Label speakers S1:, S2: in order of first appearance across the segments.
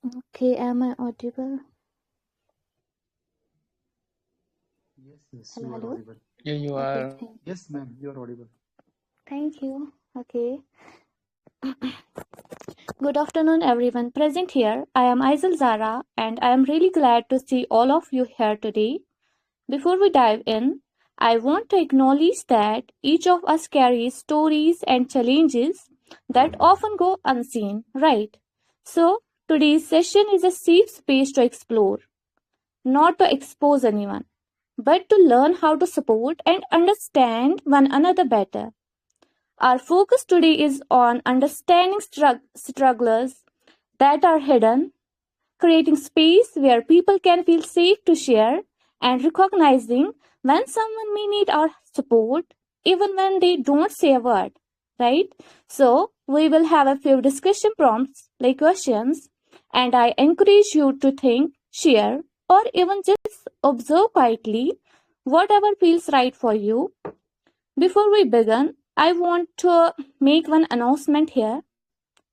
S1: Okay, am I audible?
S2: Yes,
S1: Hello,
S2: you are
S1: hello.
S2: audible.
S3: Yeah, you
S1: Okay,
S3: are.
S2: Yes, ma'am, you are audible.
S1: thank you. Okay. Good afternoon, everyone present here. I am IZAL ZARA, and I am really glad to see all of you here today. Before we dive in, I want to acknowledge that each of us carries stories and challenges that often go unseen, right? So, today's session is a safe space to explore, not to expose anyone, but to learn how to support and understand one another better. Our focus today is on understanding strugglers that are hidden, creating space where people can feel safe to share, and recognizing when someone may need our support even when they don't say a word, right? So, we will have a few discussion prompts like questions, and I encourage you to think, share, or even just observe quietly whatever feels right for you. Before we begin, I want to make one announcement here.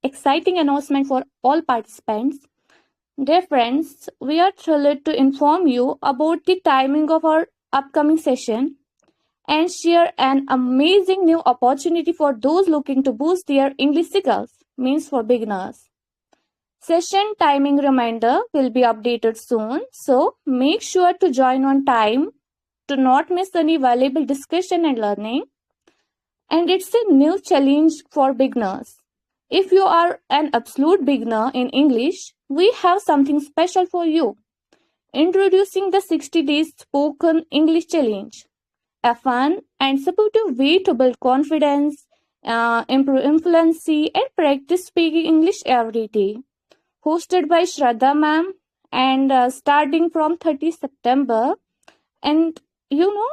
S1: Exciting announcement for all participants. Dear friends, we are thrilled to inform you about the timing of our upcoming session and share an amazing new opportunity for those looking to boost their English skills, means for beginners. Session timing reminder will be updated soon, so make sure to join on time to not miss any valuable discussion and learning. And it's a new challenge for beginners. If you are an absolute beginner in English, we have something special for you. Introducing the 60 Days Spoken English Challenge, a fun and supportive way to build confidence, improve fluency, and practice speaking English every day. Hosted by Shraddha ma'am and starting from 30 September. And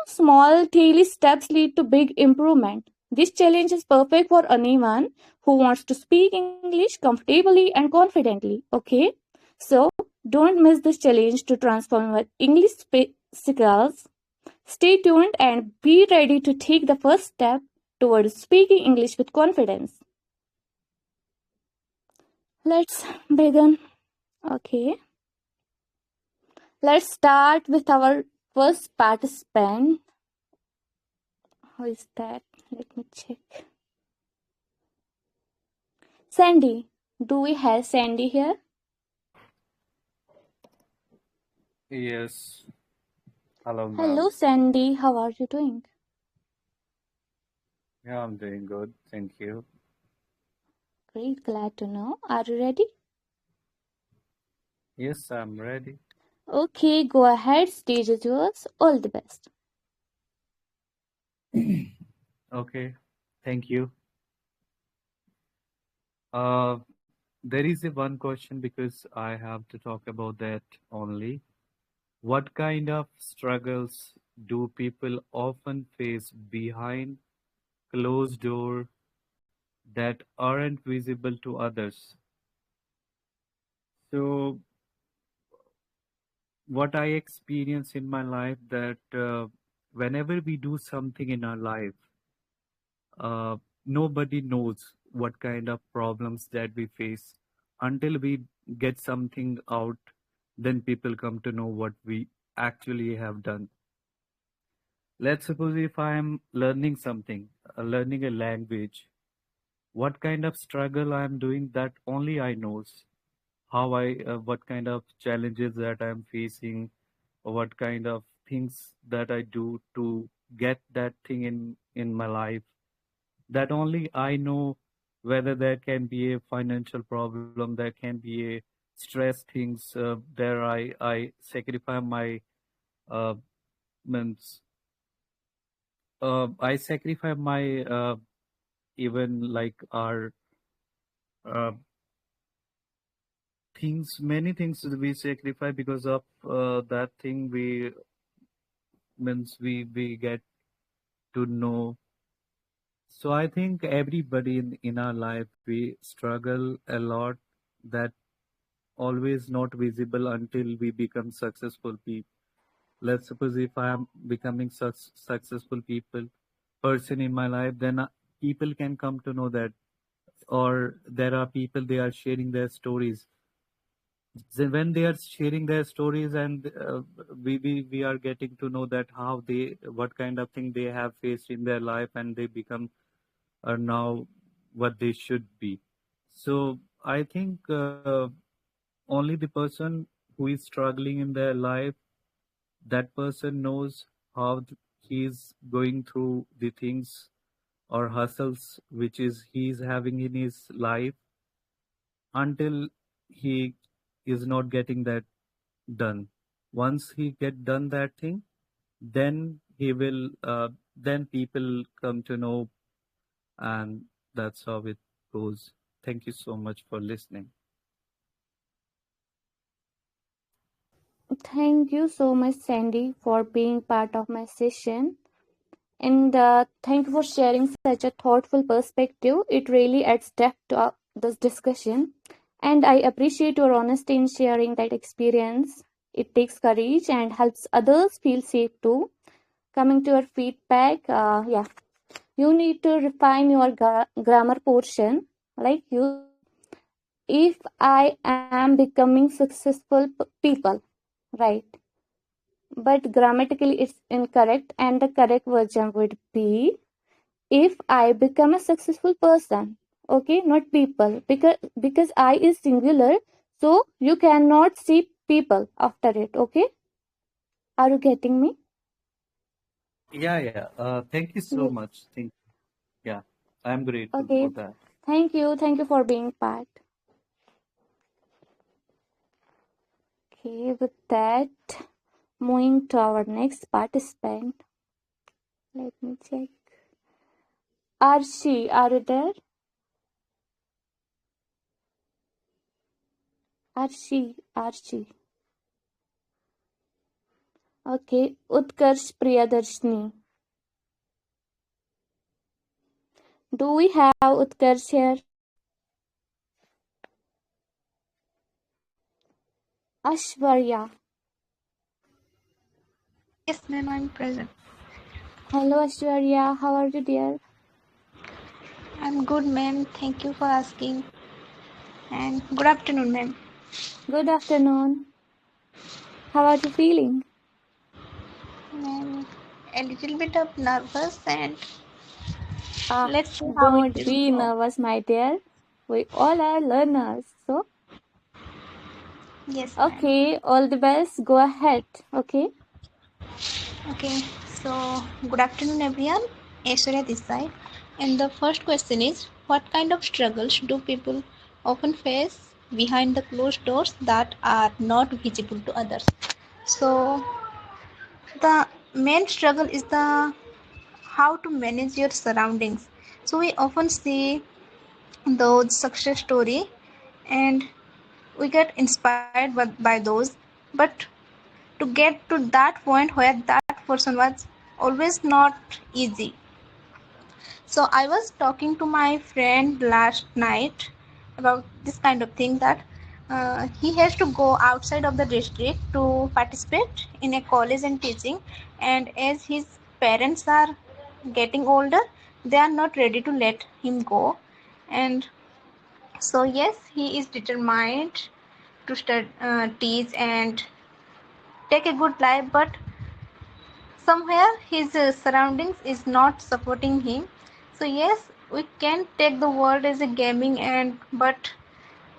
S1: small daily steps lead to big improvement. This challenge is perfect for anyone who wants to speak English comfortably and confidently. Okay, so don't miss this challenge to transform your English skills. Stay tuned and be ready to take the first step towards speaking English with confidence. Let's begin. Okay, let's start with our first participant. Who is that? Let me check. Sandy. Do we have Sandy here?
S3: Yes. Hello,
S1: Hello,
S3: ma'am.
S1: Sandy. How are you doing?
S3: Yeah, I'm doing good. Thank you.
S1: Great. Glad to know. Are you ready?
S3: Yes, I'm ready.
S1: Okay, go ahead. Stage is yours. All the best.
S3: Okay. Thank you. There is a one question because I have to talk about that only. What kind of struggles do people often face behind closed door that aren't visible to others? So, what I experience in my life that whenever we do something in our life, uh, nobody knows what kind of problems that we face until we get something out. Then people come to know what we actually have done. Let's suppose if I am learning something, learning a language, what kind of struggle I am doing, that only I knows. How I what kind of challenges that I am facing, or what kind of things that I do to get that thing in my life, that only I know. Whether there can be a financial problem, there can be a stress things, there I sacrifice my uh, means I sacrifice my even like our uh, things, many things we sacrifice because of that thing we we get to know. So I think everybody in our life we struggle a lot, that always not visible until we become successful people. Let's suppose if I am becoming such successful person in my life, then people can come to know that, or there are people they are sharing their stories. when they are sharing their stories, and we are getting to know that how they, what kind of thing they have faced in their life, and they become are now what they should be. So I think only the person who is struggling in their life, that person knows how he is going through the things or hustles which is he is having in his life, until he is not getting that done. Once he get done that thing, then he will then people come to know, and that's how it goes. Thank you so much for listening.
S1: Thank you so much, Sandy, for being part of my session. And thank you for sharing such a thoughtful perspective. It really adds depth to this discussion. And I appreciate your honesty in sharing that experience. It takes courage and helps others feel safe too. Coming to your feedback, yeah, you need to refine your grammar portion. Like you said, if I am becoming successful people, right? But grammatically it's incorrect, and the correct version would be if I become a successful person. Okay, not people, because I is singular, so you cannot see people after it. Okay, are you getting me?
S3: Yeah, yeah. Thank you so
S1: Yes.
S3: much. Yeah, I'm grateful for
S1: Okay,
S3: that.
S1: thank you for being part. Okay, with that, moving to our next participant. Let me check. Arshi, are you there? Arshi. Okay, Utkarsh Priyadarshini. Do we have Utkarsh here? Ashwarya.
S4: Yes, ma'am, I'm present.
S1: Hello Ashwarya, how are you dear?
S4: I'm good, ma'am. Thank you for asking. And good afternoon, ma'am.
S1: Good afternoon. How are you feeling?
S4: I'm a little bit of nervous, and
S1: Ah,
S4: let's see how it
S1: don't
S4: will
S1: be
S4: go.
S1: nervous, my dear. We all are learners. So,
S4: Yes, ma'am.
S1: okay, all the best. Go ahead. Okay.
S4: Okay, so good afternoon, everyone. Aishwarya this side. And the first question is, what kind of struggles do people often face behind the closed doors that are not visible to others? So, the main struggle is the how to manage your surroundings. So we often see those success story, and we get inspired by those, but to get to that point where that person was always not easy. So I was talking to my friend last night about this kind of thing, that he has to go outside of the district to participate in a college and teaching, and as his parents are getting older, they are not ready to let him go. And so yes, he is determined to teach and take a good life, but somewhere his surroundings is not supporting him. So yes, we can take the world as a gaming, and but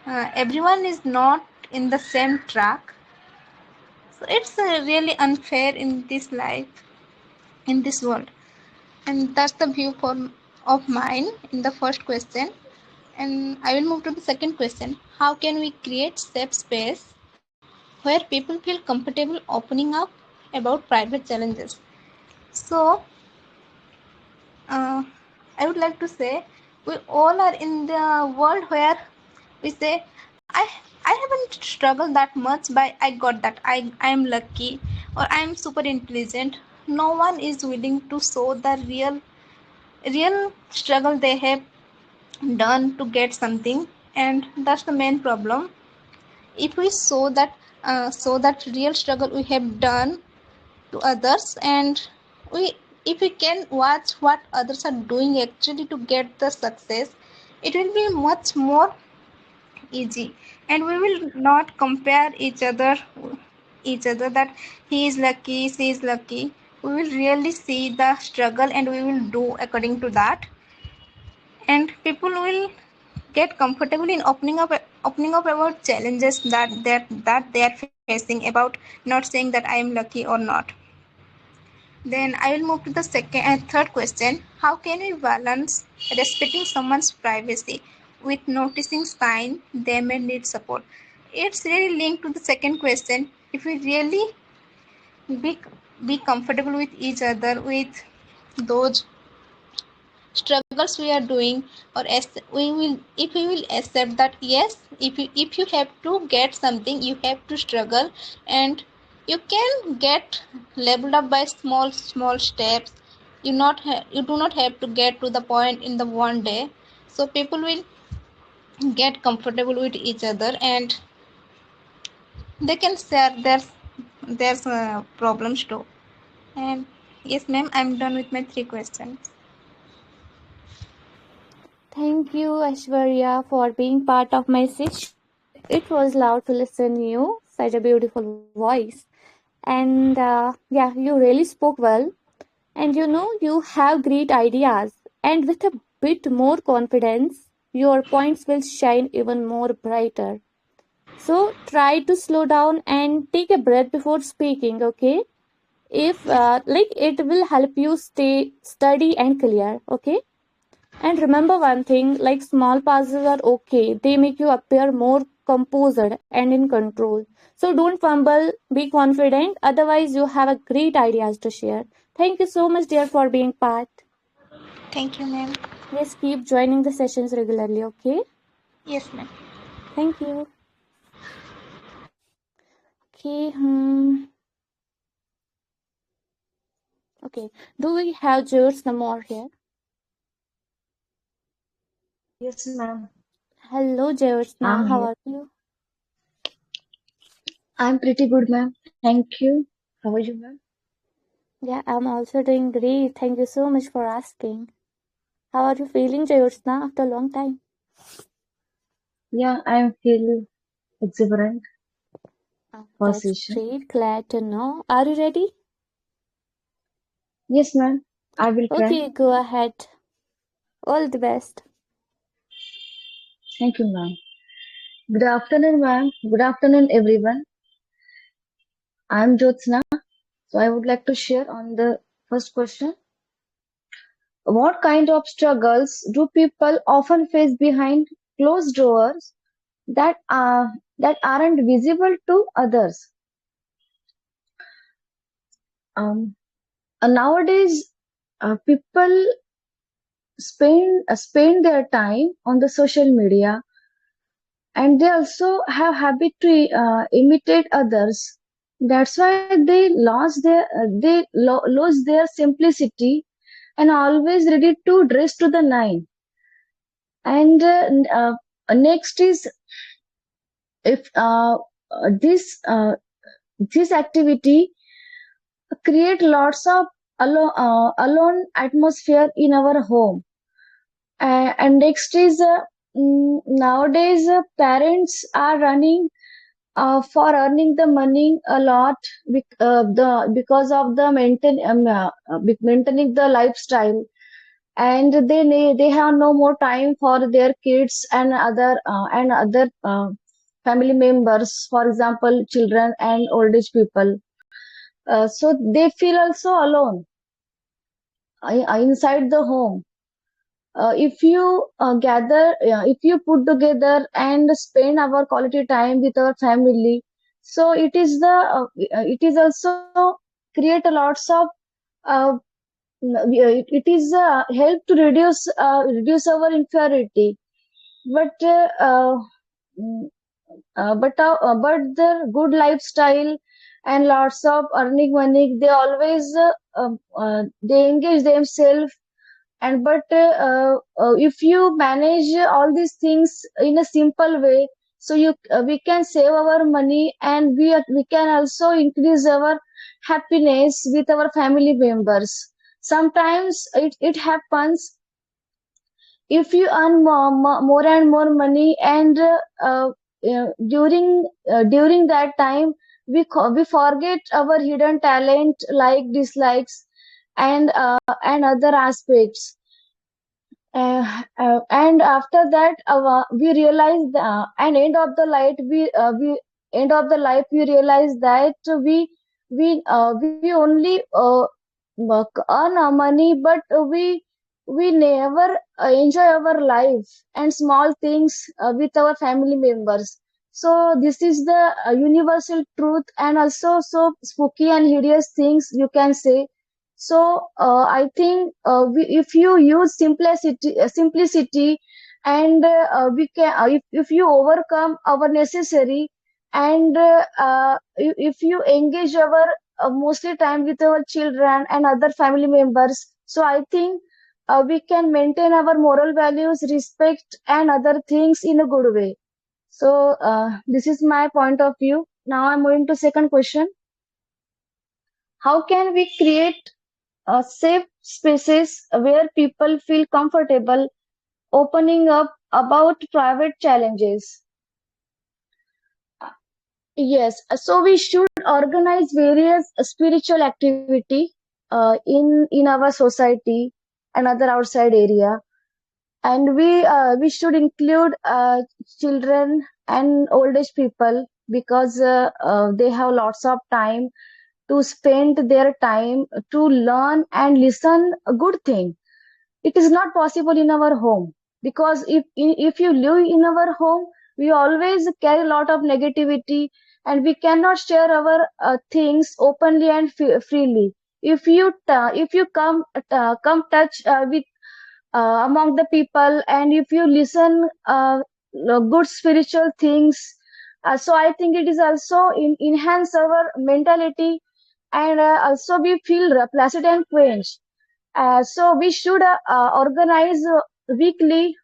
S4: everyone is not in the same track. So it's really unfair in this life, in this world. And that's the view of mine in the first question. And I will move to the second question. How can we create safe space where people feel comfortable opening up about private challenges? So, uh, I would like to say we all are in the world where we say, I I haven't struggled that much, but I got that. I am lucky, or I am super intelligent. No one is willing to show the real struggle they have done to get something, and that's the main problem. If we show that real struggle we have done to others, and we if we can watch what others are doing actually to get the success, it will be much more easy, and we will not compare each other that he is lucky, she is lucky. We will really see the struggle and we will do according to that, and people will get comfortable in opening up about challenges that they are facing, about not saying that I am lucky or not. Then I will move to the second and third question. How can we balance respecting someone's privacy with noticing signs they may need support? It's really linked to the second question. If we really be, be comfortable with each other, with those struggles we are doing, or we will, if we will accept that yes, if you have to get something, you have to struggle, and you can get leveled up by small steps. You do not have to get to the point in the one day. So people will get comfortable with each other, and they can share their problems too. And yes ma'am, I'm done with my 3 questions.
S1: Thank you, Aishwarya, for being part of my session. It was loud to listen you, such a beautiful voice. And yeah, you really spoke well. And you have great ideas. And with a bit more confidence, your points will shine even more brighter. So try to slow down and take a breath before speaking, okay? If like it will help you stay steady and clear, okay? And remember one thing, like small pauses are okay. They make you appear more composed and in control. So don't fumble, be confident. Otherwise, you have a great ideas to share. Thank you so much, dear, for being part.
S4: Thank you ma'am.
S1: Yes, keep joining the sessions regularly, okay?
S4: Yes ma'am.
S1: Thank you. Okay, okay. Do we have George more here?
S5: Yes, ma'am.
S1: Hello, Jyotsna.
S5: I'm
S1: How
S5: here.
S1: are you?
S5: I'm pretty good, ma'am. Thank you. How are you, ma'am?
S1: Yeah, I'm also doing great. Thank you so much for asking. How are you feeling, Jyotsna, after a long time?
S5: Yeah, I'm feeling exuberant
S1: Oh,
S5: for
S1: that's
S5: session.
S1: great. Glad to know. Are you ready?
S5: Yes, ma'am. I will try.
S1: Okay, go ahead. All the best.
S5: Thank you, ma'am. Good afternoon, ma'am. Good afternoon, everyone. I'm Jyotsna. So I would like to share on the first question. What kind of struggles do people often face behind closed doors that aren't visible to others? Um, Nowadays, people spend their time on the social media, and they also have habit to imitate others. That's why they lose their simplicity and always ready to dress to the nine. And next is, if this activity create lots of alone atmosphere in our home. And next is, nowadays parents are running for earning the money a lot, because of the maintaining the lifestyle, and they have no more time for their kids and other family members, for example children and old age people. So they feel also alone inside the home. If you put together and spend our quality time with our family, so it is also create a lots of uh, it is help to reduce our inferiority. But mm, but the good lifestyle and lots of earning money, they always they engage themselves. And but if you manage all these things in a simple way, so we can save our money, and we can also increase our happiness with our family members. Sometimes it happens, if you earn more and more money, and during that time we forget our hidden talent, like dislikes, and other aspects. And after that, we realize, and we end of the life we realize that we only earn our money, but we never enjoy our life and small things with our family members. So this is the universal truth, and also so spooky and hideous things, you can say. So I think, if you use simplicity, and if you overcome our necessary, and if you engage our mostly time with our children and other family members, so I think we can maintain our moral values, respect, and other things in a good way. So this is my point of view. Now I'm moving to second question. How can we create safe spaces where people feel comfortable opening up about private challenges? Yes, so we should organize various spiritual activity in our society and other outside area, and we should include children and old age people, because they have lots of time to spend their time to learn and listen a good thing. It is not possible in our home, because if you live in our home, we always carry a lot of negativity, and we cannot share our things openly and freely. If you come touch with among the people, and if you listen good spiritual things, so I think it is also enhance our mentality, and also we feel placid and quenched. So we should organize weekly,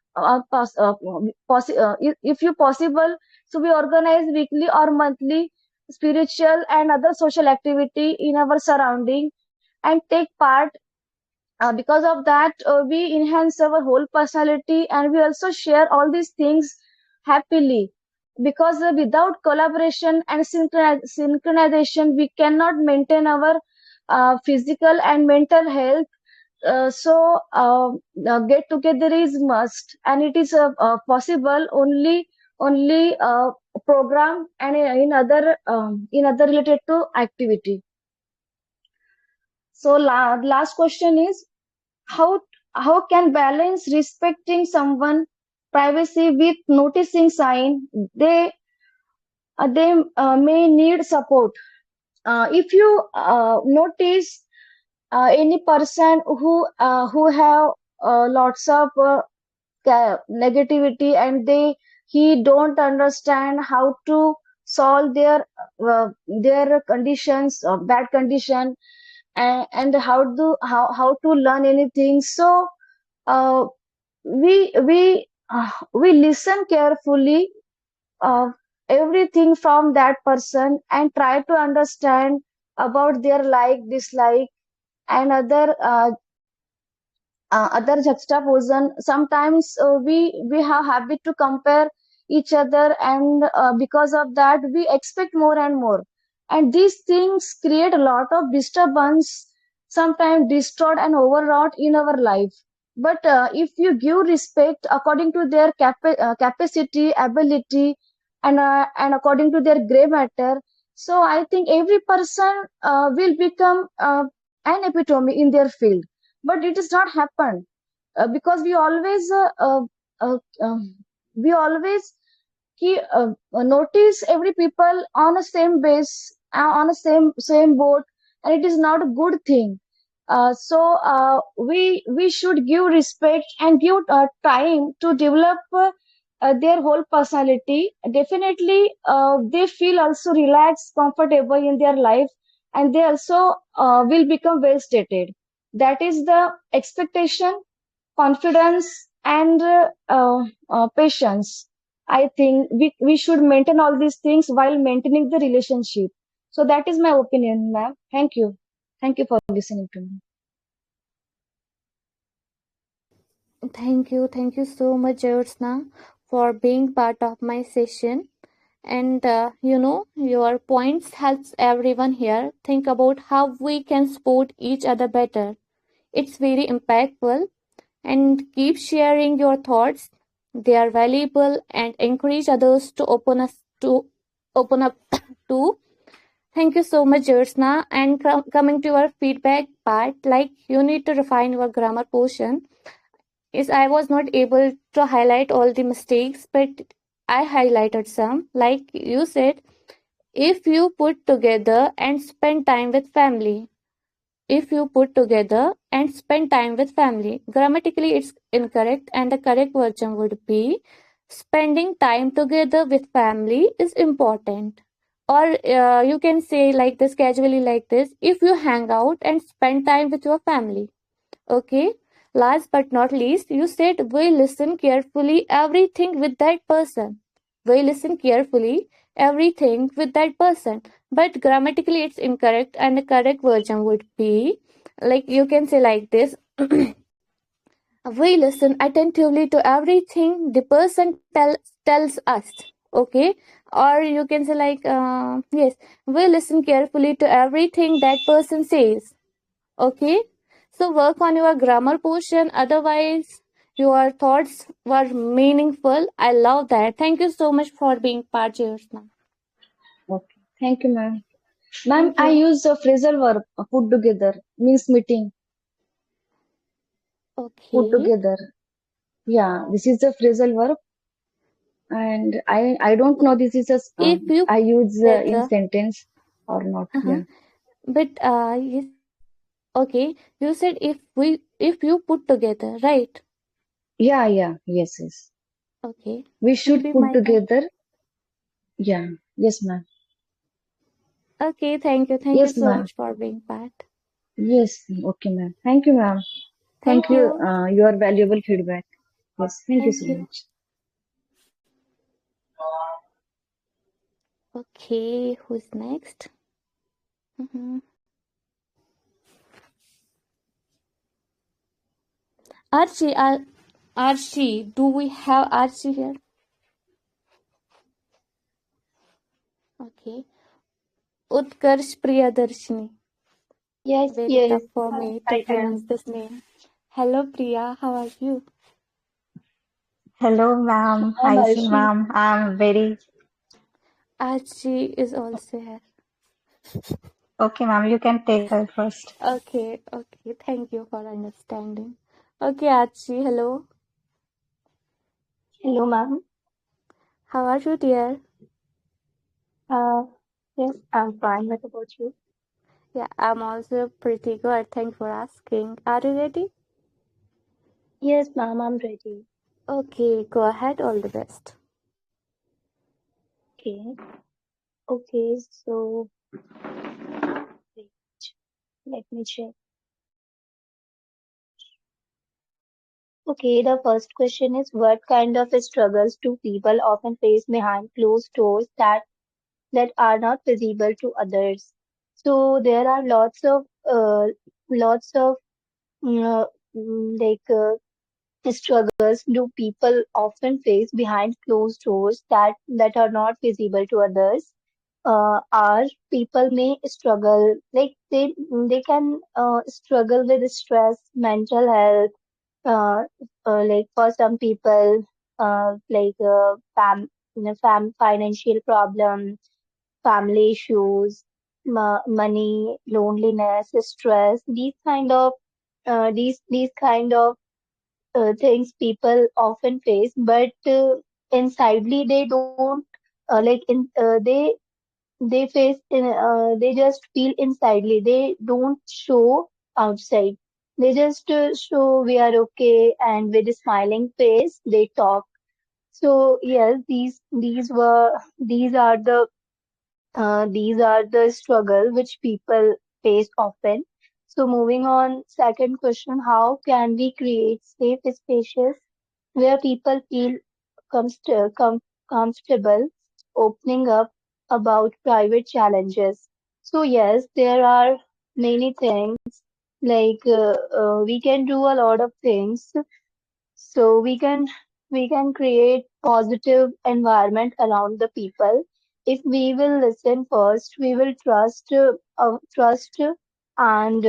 S5: if you possible. So we organize weekly or monthly spiritual and other social activity in our surrounding, and take part. Because of that, we enhance our whole personality, and we also share all these things happily. Because without collaboration and synchronization, we cannot maintain our physical and mental health. So get together is must, and it is possible only program and in other related to activity. So last question is, how how can balance respecting someone privacy with noticing sign they may need support? If you notice any person who have lots of negativity, and he don't understand how to solve their conditions, bad condition, and how to learn anything. So uh, we listen carefully uh, everything from that person, and try to understand about their like, dislike, and other juxtaposition. Sometimes we have habit to compare each other, and because of that we expect more and more, and these things create a lot of disturbance, sometimes distort and overwrought in our life. But if you give respect according to their capacity, ability, and according to their gray matter, so I think every person will become an epitome in their field. But it does not happen, because uh, um, we always notice every people on a same base, on a same boat, and it is not a good thing. We should give respect and give time to develop their whole personality. Definitely, they feel also relaxed, comfortable in their life, and they also will become well stated. That is the expectation, confidence, and patience. I think we should maintain all these things while maintaining the relationship. So that is my opinion, ma'am. Thank you. Thank you for listening to me.
S1: Thank you so much, Jyotsna, for being part of my session. And your points helps everyone here think about how we can support each other better. It's very impactful, and keep sharing your thoughts. They are valuable and encourage others to open up too. Thank you so much, Jyotsna. And coming to our feedback part, like you need to refine your grammar portion. Is I was not able to highlight all the mistakes, but I highlighted some. Like you said, if you put together and spend time with family. If you put together and spend time with family. Grammatically, it's incorrect, and the correct version would be spending time together with family is important. Or you can say like this casually, like this, if you hang out and spend time with your family. Okay. Last but not least, you said we listen carefully everything with that person. We listen carefully everything with that person. But grammatically it's incorrect, and the correct version would be like you can say like this. We listen attentively to everything the person tells us. Okay. Or you can say like yes, we listen carefully to everything that person says. Okay, so work on your grammar portion. Otherwise, your thoughts were meaningful. I love that. Thank you so much for being part, Jyotsna.
S5: Okay. Thank you, ma'am. Ma'am,
S1: Thank
S5: I
S1: you.
S5: use a phrasal verb put together means meeting. Put
S1: Okay.
S5: together. Yeah, this is the phrasal verb, and I don't know this is a
S1: If you
S5: I use in
S1: together,
S5: sentence or not.
S1: uh-huh.
S5: Yeah.
S1: But yes, okay. You said if you put together, right?
S5: Yeah, yeah, yes, yes.
S1: Okay.
S5: We should
S1: Maybe
S5: put
S1: my
S5: together. Yeah, yes, ma'am.
S1: okay. Thank you. Thank you
S5: Yes,
S1: so
S5: ma'am.
S1: much for being part.
S5: Yes, okay, ma'am. Thank you, ma'am. Thank
S1: Thank
S5: you,
S1: you.
S5: your valuable feedback. Yes, thank you
S1: Thank
S5: so
S1: you.
S5: much.
S1: Okay. Who's next? Mm-hmm. Archie, Archie, do we have Archie here? Okay. Utkarsh Priyadarshini.
S6: Yes,
S1: Very
S6: yes,
S1: tough for me to
S6: I
S1: pronounce
S6: am.
S1: this name. Hello, Priya. How are you?
S6: Hello, ma'am.
S5: I'm
S6: Hi, see,
S5: Arshi.
S6: ma'am. I'm very
S1: Archie is also here.
S6: okay, ma'am. You can take her first.
S1: Okay, okay. Thank you for understanding. Okay, Archie. Hello.
S6: Hello, ma'am.
S1: How are you, dear?
S6: Uh, yes, I'm fine. What about you?
S1: Yeah, I'm also pretty good. Thanks for asking. Are you ready?
S6: Yes, ma'am. I'm ready.
S1: Okay, go ahead. All the best.
S6: Okay. Okay. So wait, let me check. Okay. The first question is, what kind of struggles do people often face behind closed doors that are not visible to others? So there are lots of uh, like struggles do people often face behind closed doors that are not visible to others. Are people may struggle like they can struggle with stress, mental health, uh, like for some people, financial problem, family issues, money, loneliness, stress. These kind of things people often face, but insidely they don't like in they just feel insidely. They don't show outside. They just show we are okay, and with a smiling face they talk. So yes, these are the struggle which people face often. So moving on, second question, how can we create safe spaces where people feel comst- com- comfortable opening up about private challenges? So yes, there are many things like we can do a lot of things. So we can create positive environment around the people if we will listen first. We will trust and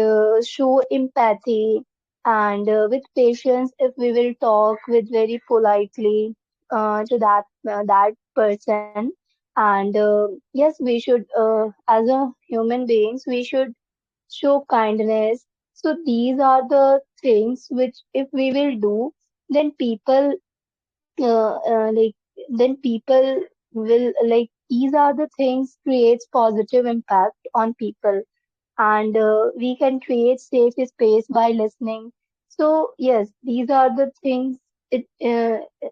S6: show empathy, and with patience. If we will talk with very politely to that person, and yes, we should as a human beings we should show kindness. So these are the things which if we will do, then people like then people will like these are the things creates positive impact on people, and we can create safe space by listening. So yes, these are the things. It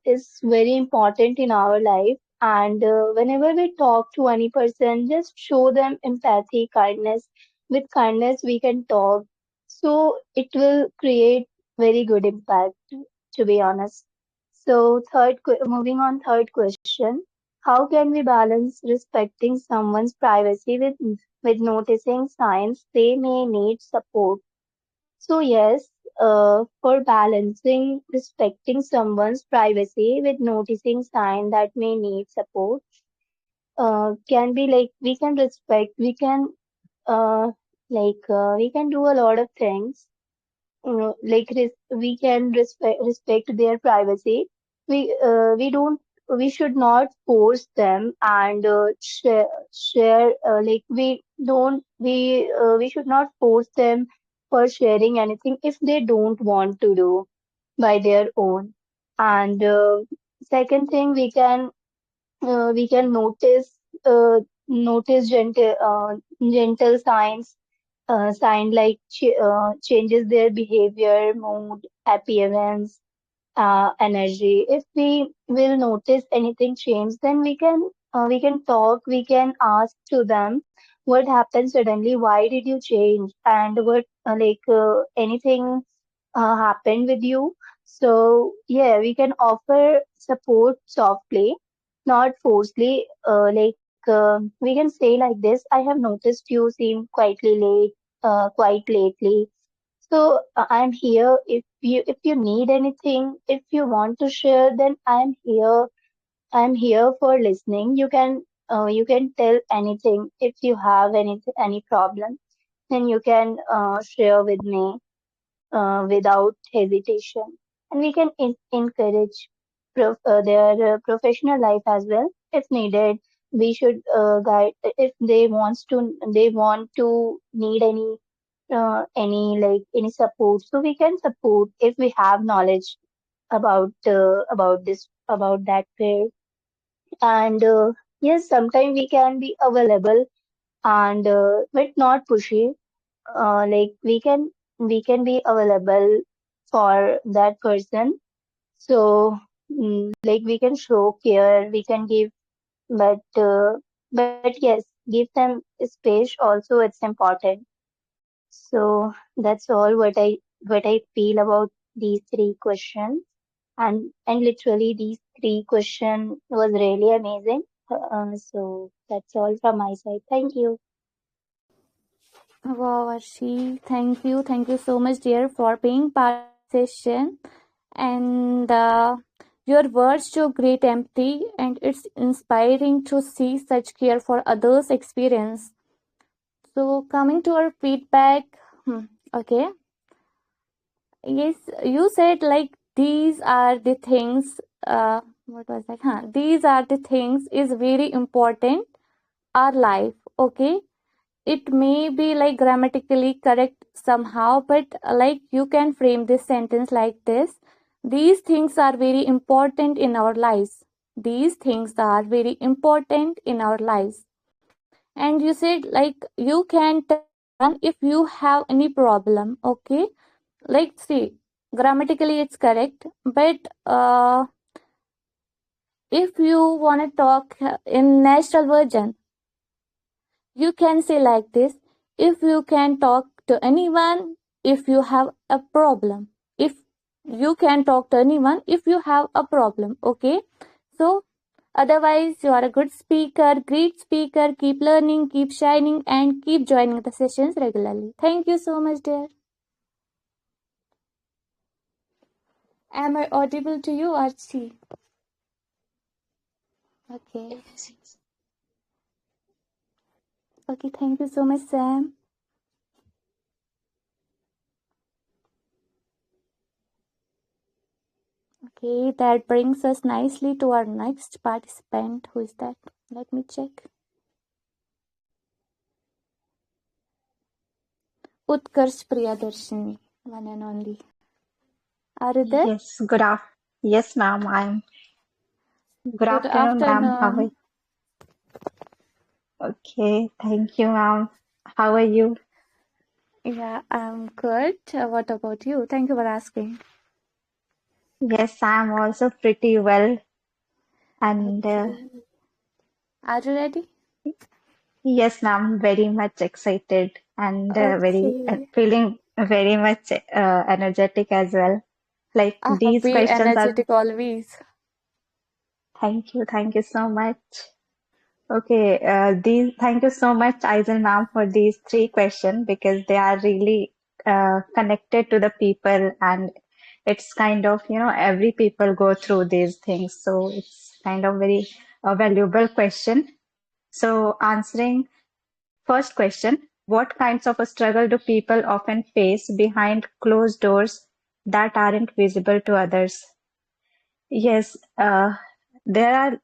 S6: is very important in our life, and whenever we talk to any person, just show them empathy, kindness. With kindness we can talk, so it will create very good impact, to be honest. So moving on, third question: how can we balance respecting someone's privacy with noticing signs they may need support? So yes, for balancing respecting someone's privacy with noticing signs that may need support, can be like we can respect, uh, we can do a lot of things, we can respect their privacy. We don't we should not force them and share we should not force them for sharing anything if they don't want to do by their own. And second thing, we can notice gentle sign like changes their behavior, mood, appearance, energy. If we will notice anything change, then we can talk. We can ask to them what happened suddenly. Why did you change? And what anything happened with you? So yeah, we can offer support softly, not forcefully. We can say like this: I have noticed you seem quite lately. So I'm here if you need anything, if you want to share, then I'm here. I'm here for listening. You can tell anything if you have any problem, then you can share with me without hesitation. And we can encourage their professional life as well if needed. We should guide if they want to need any support, so we can support if we have knowledge about that field. And yes, sometimes we can be available and but not pushy. We can be available for that person. So like we can show care, we can give, but but yes, give them space also, it's important. So that's all what I feel about these three questions. And literally these three questions was really amazing. So that's all from my side. Thank you.
S1: Wow, Arshi, thank you. Thank you so much, dear, for being part of this session. And your words show great empathy, and it's inspiring to see such care for others' experience. So, coming to our feedback, okay. Yes, you said like these are the things. What was that? These are the things is very important our life. Okay, it may be like grammatically correct somehow, but like you can frame this sentence like this: these things are very important in our lives. These things are very important in our lives. And you said like you can tell anyone if you have any problem. Okay, like see, grammatically it's correct, but if you want to talk in natural version, you can say like this: if you can talk to anyone if you have a problem. If you can talk to anyone if you have a problem. Okay, so otherwise you are a good speaker, great speaker. Keep learning, keep shining, and keep joining the sessions regularly. Thank you so much, dear. Am I audible to you, Archie? Okay. Okay, thank you so much, Sam. Okay, that brings us nicely to our next participant. Who is that? Let me check. Utkarsh Priyadarshini, one and only. Are you there?
S7: Yes, yes, ma'am. I'm good
S1: Good
S7: afternoon, ma'am. How are
S1: afternoon.
S7: you? Okay, thank you, ma'am. How are you?
S1: Yeah, I'm good. What about you? Thank you for asking.
S7: Yes, I'm also pretty well, and
S1: Okay. Are you ready?
S7: yes, ma'am. Very much excited and very
S1: Okay.
S7: feeling very much energetic as well. Like these
S1: Be
S7: questions are.
S1: energetic always.
S7: Thank you so much. Okay, these thank you so much, Aizel ma'am, for these three questions because they are really connected to the people and it's kind of, every people go through these things. So it's kind of very valuable question. So answering first question, what kinds of a struggle do people often face behind closed doors that aren't visible to others? Yes, there are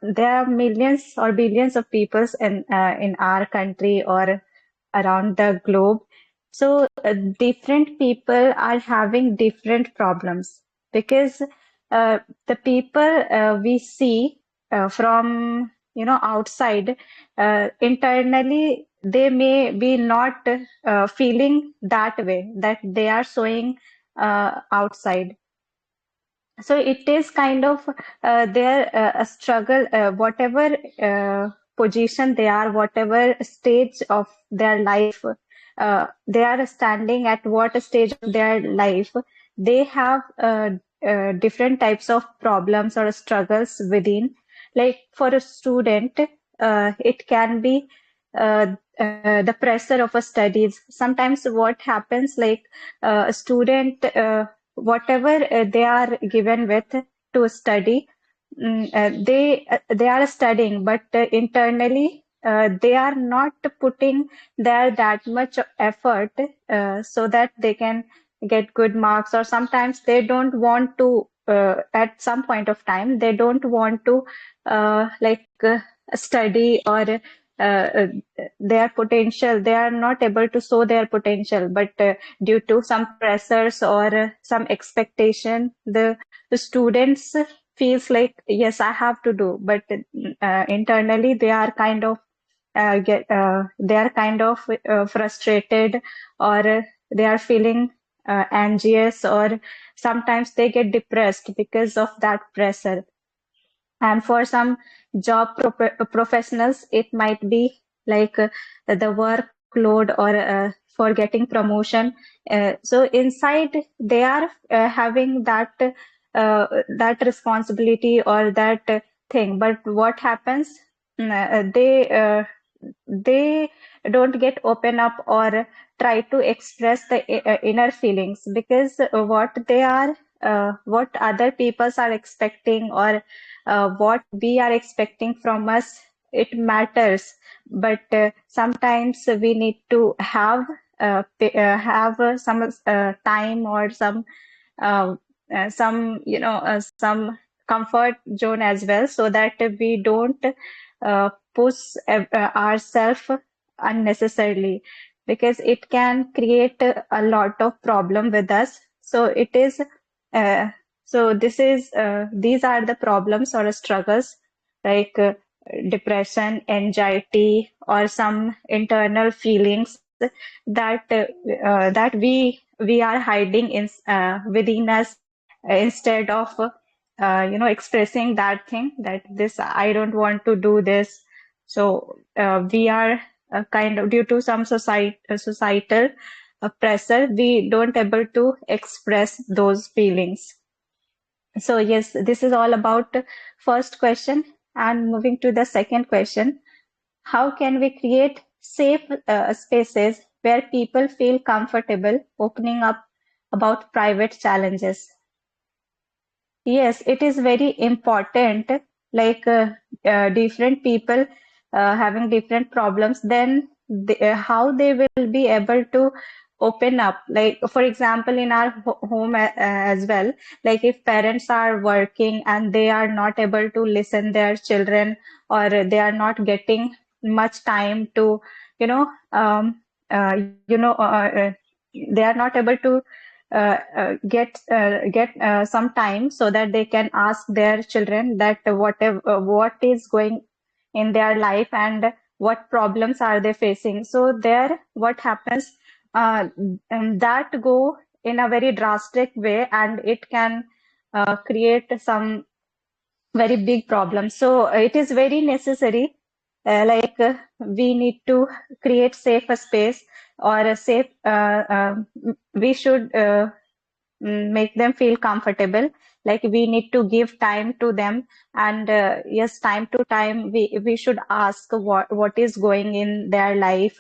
S7: there are millions or billions of peoples in our country or around the globe. So different people are having different problems because the people we see from outside internally they may be not feeling that way that they are showing outside, so it is kind of their a struggle, whatever position they are, whatever stage of their life they are standing at, what stage of their life they have different types of problems or struggles within. Like for a student, it can be the pressure of a studies. Sometimes what happens, like a student, whatever they are given with to study, they are studying, but internally they are not putting there that much effort so that they can get good marks, or sometimes they don't want to at some point of time they don't want to study, or their potential, they are not able to show their potential, but due to some pressures or some expectation, the students feels like, yes, I have to do, but internally they are kind of they are kind of frustrated, or they are feeling anxious, or sometimes they get depressed because of that pressure. And for some professionals, it might be like the workload, or for getting promotion. So inside, they are having that responsibility or that thing. But what happens? They don't get open up or try to express the inner feelings, because what other peoples are expecting, or what we are expecting from us, it matters. But sometimes we need to have some time, or uh, some comfort zone as well, so that we don't push ourselves unnecessarily, because it can create a lot of problem with us. So it is uh, so this is these are the problems or struggles, like depression, anxiety, or some internal feelings that we are hiding within us, instead of expressing that thing, that this, I don't want to do this. So we are kind of, due to some societal pressure, we don't able to express those feelings. So yes, this is all about first question. And moving to the second question, how can we create safe spaces where people feel comfortable opening up about private challenges? Yes, it is very important. Like different people having different problems, then how they will be able to open up. Like, for example, in our home as well, like if parents are working and they are not able to listen their children, or they are not getting much time to, you know, um, they are not able to get some time so that they can ask their children that what is going in their life and what problems are they facing. So there, what happens, that go in a very drastic way, and it can create some very big problem. So it is very necessary, we need to create safe space, or a safe, we should make them feel comfortable. Like we need to give time to them, and yes, time to time we should ask what is going in their life,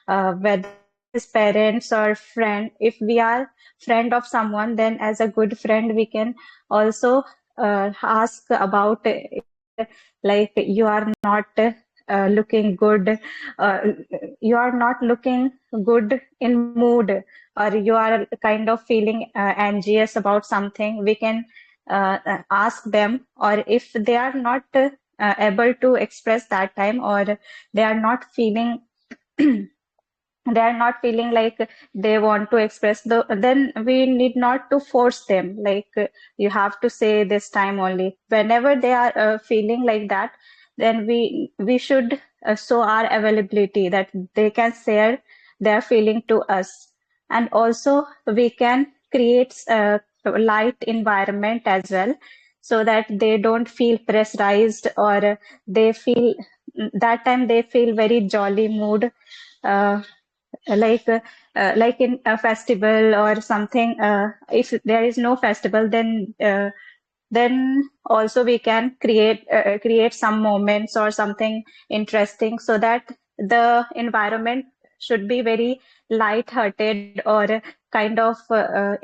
S7: whether it is parents or friend. If we are friend of someone, then as a good friend we can also ask about like you are not looking good, uh, you are not looking good in mood, or you are kind of feeling anxious about something. We can ask them, or if they are not able to express that time, or they are not feeling they are not feeling like they want to express, then we need not to force them, like you have to say this time only. Whenever they are feeling like that, then we should show our availability, that they can share their feeling to us. And also we can create a light environment as well, so that they don't feel pressurized, or they feel that time they feel very jolly mood, uh, like in a festival or something. If there is no festival, then also we can create some moments or something interesting, so that the environment should be very light-hearted, or kind of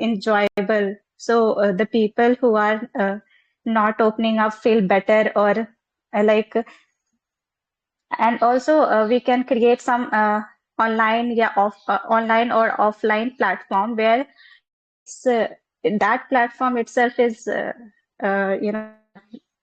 S7: enjoyable. So the people who are not opening up feel better, or like. And also we can create some online or offline platform, where it's that platform itself is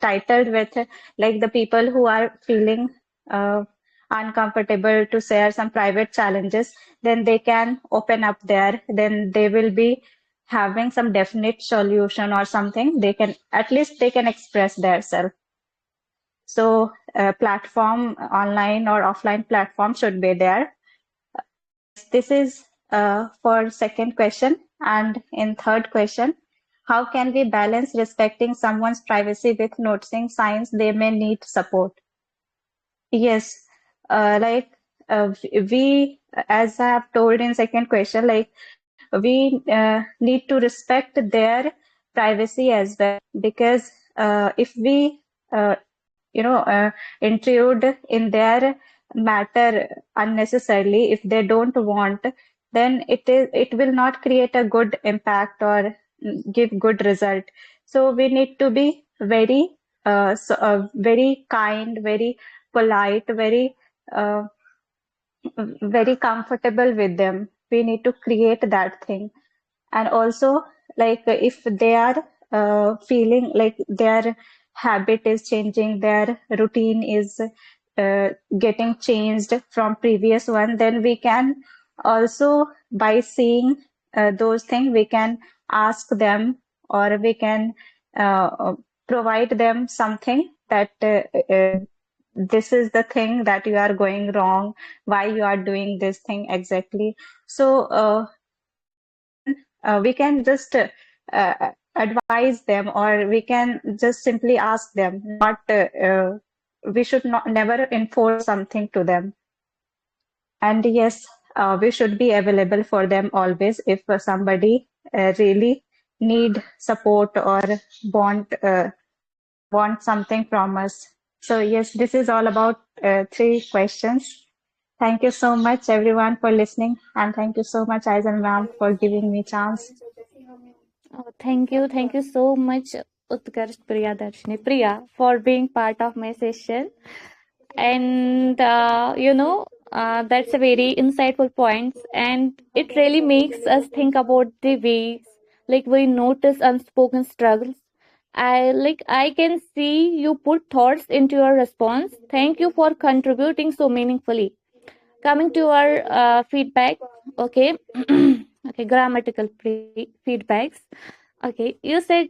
S7: titled with like the people who are feeling uh, uncomfortable to share some private challenges, then they can open up there. Then they will be having some definite solution or something. They can, at least they can express their self. So platform, online or offline platform should be there. Yes, this is for second question. And in third question, how can we balance respecting someone's privacy with noticing signs they may need support? Yes, like we, as I have told in second question, like we need to respect their privacy as well, because if we uh, intrude in their matter unnecessarily, if they don't want, then it will not create a good impact, or give good result. So we need to be very kind, very polite, uh, very comfortable with them. We need to create that thing. And also, like if they are feeling like their habit is changing, their routine is getting changed from previous one, then we can also, by seeing those things, we can ask them, or we can uh, provide them something that this is the thing that you are going wrong, why you are doing this thing exactly. So we can just advise them, or we can just simply ask them, not we should not never enforce something to them. And yes, we should be available for them always if somebody really need support, or want want something from us. So yes, this is all about three questions. Thank you so much everyone for listening, and thank you so much Aizen ma'am for giving me chance.
S1: Thank you so much Utkarsh Priyadarshini, Priya, for being part of my session. And that's a very insightful point, and it really makes us think about the ways like we notice unspoken struggles. I can see you put thoughts into your response. Thank you for contributing so meaningfully. Coming to our feedback, okay. Okay, grammatical feedbacks. Okay, you said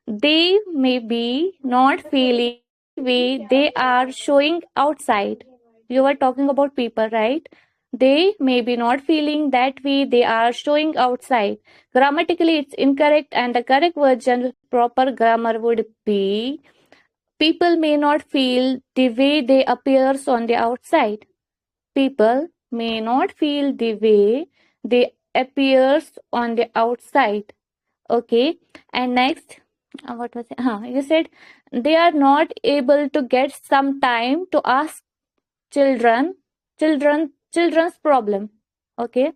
S1: they may be not feeling the way they are showing outside. You were talking about people, right? They may be not feeling that way they are showing outside. Grammatically, it's incorrect, and the correct version with proper grammar would be people may not feel the way they appears on the outside. People may not feel the way they appears on the outside. Okay, and next, what was it? You said they are not able to get some time to ask children, children's problem. Okay,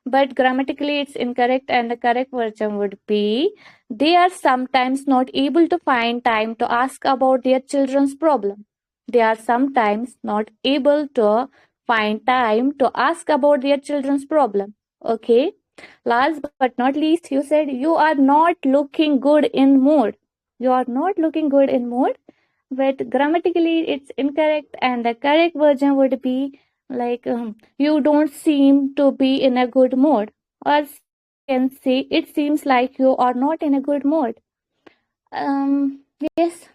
S1: but grammatically it's incorrect, and the correct version would be they are sometimes not able to find time to ask about their children's problem. They are sometimes not able to find time to ask about their children's problem. Okay, last but not least, you said you are not looking good in mood. You are not looking good in mood, but grammatically it's incorrect, and the correct version would be you don't seem to be in a good mood, or we can say it seems like you are not in a good mood. Yes,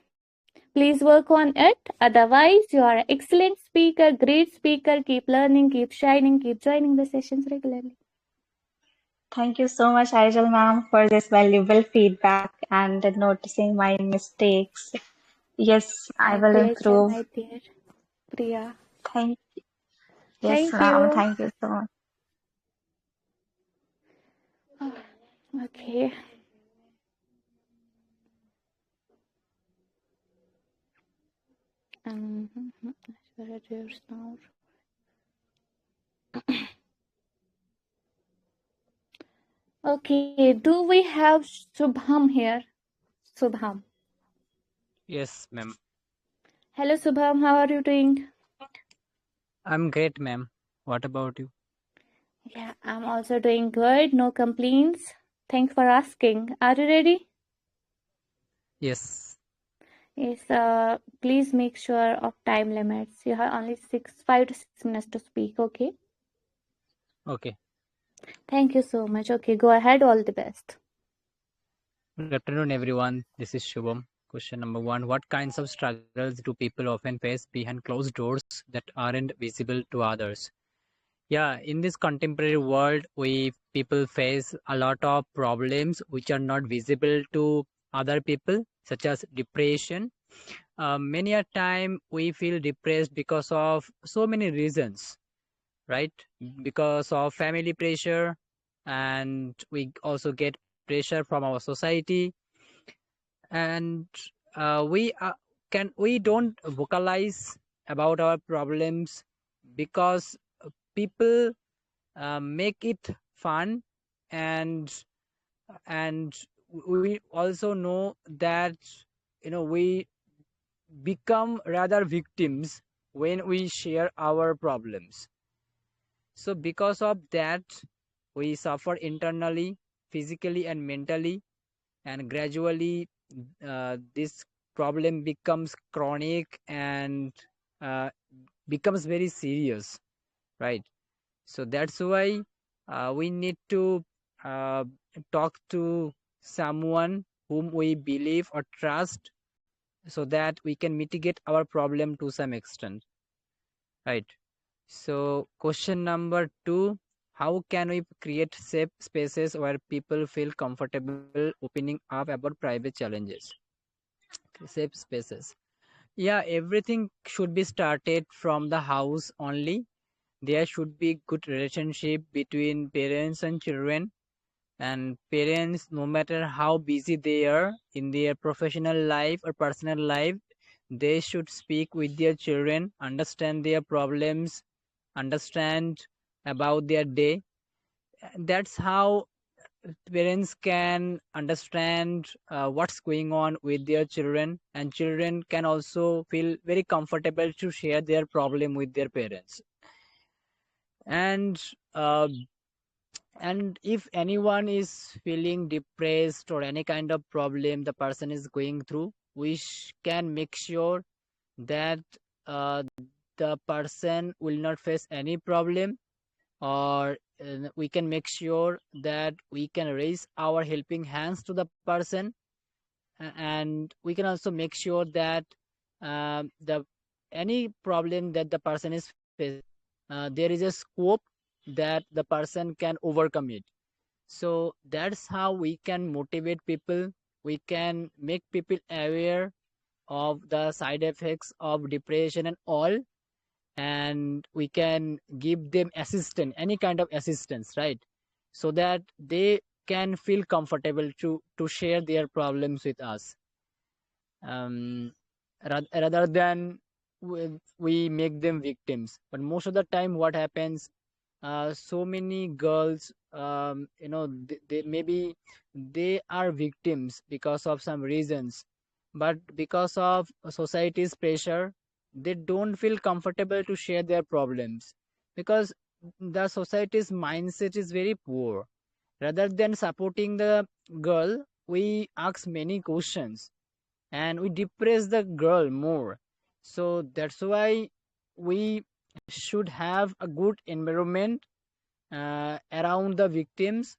S1: please work on it. Otherwise, you are an excellent speaker, great speaker. Keep learning, keep shining, keep joining the sessions regularly.
S7: Thank you so much, Aijal ma'am, for this valuable feedback and noticing my mistakes. Yes, I
S1: My
S7: will
S1: pleasure,
S7: improve.
S1: my dear Priya.
S7: Thank Yes,
S1: Thank
S7: ma'am.
S1: you.
S7: Thank you so much.
S1: Okay. Where is yours now? Okay, do we have Subham here? Subham.
S8: Yes, ma'am.
S1: Hello, Subham. How are you doing?
S8: I'm great, ma'am. What about you?
S1: Yeah, I'm also doing good. No complaints. Thanks for asking. Are you ready?
S8: Yes.
S1: Yes. Please make sure of time limits. You have only 5 to 6 minutes to speak. Okay.
S8: Okay.
S1: Thank you so much. Okay, go ahead. All the best.
S8: Good afternoon, everyone. This is Shubham. Question number one: what kinds of struggles do people often face behind closed doors that aren't visible to others? Yeah, in this contemporary world, we people face a lot of problems which are not visible to other people, such as depression. Many a time we feel depressed because of so many reasons, right? Because of family pressure, and we also get pressure from our society, and we don't vocalize about our problems because people make it fun, and and we also know that we become rather victims when we share our problems. So because of that, we suffer internally, physically and mentally, and gradually this problem becomes chronic and uh, becomes very serious, right? So that's why we need to uh, talk to someone whom we believe or trust, so that we can mitigate our problem to some extent, right? So question number two: how can we create safe spaces where people feel comfortable opening up about private challenges? Safe spaces. Yeah, everything should be started from the house only. There should be good relationship between parents and children, and parents, no matter how busy they are in their professional life or personal life, they should speak with their children, understand their problems, understand about their day. That's how parents can understand what's going on with their children, and children can also feel very comfortable to share their problem with their parents. And uh, and if anyone is feeling depressed or any kind of problem the person is going through, we can make sure that uh, the person will not face any problem, or we can make sure that we can raise our helping hands to the person. And we can also make sure that the any problem that the person is facing, there is a scope that the person can overcome it. So that's how we can motivate people. We can make people aware of the side effects of depression and all, and we can give them assistance, any kind of assistance, right? So that they can feel comfortable to share their problems with us, rather than we make them victims. But most of the time what happens, so many girls, they maybe they are victims because of some reasons, but because of society's pressure they don't feel comfortable to share their problems, because the society's mindset is very poor. Rather than supporting the girl, we ask many questions and we depress the girl more. So that's why we should have a good environment around the victims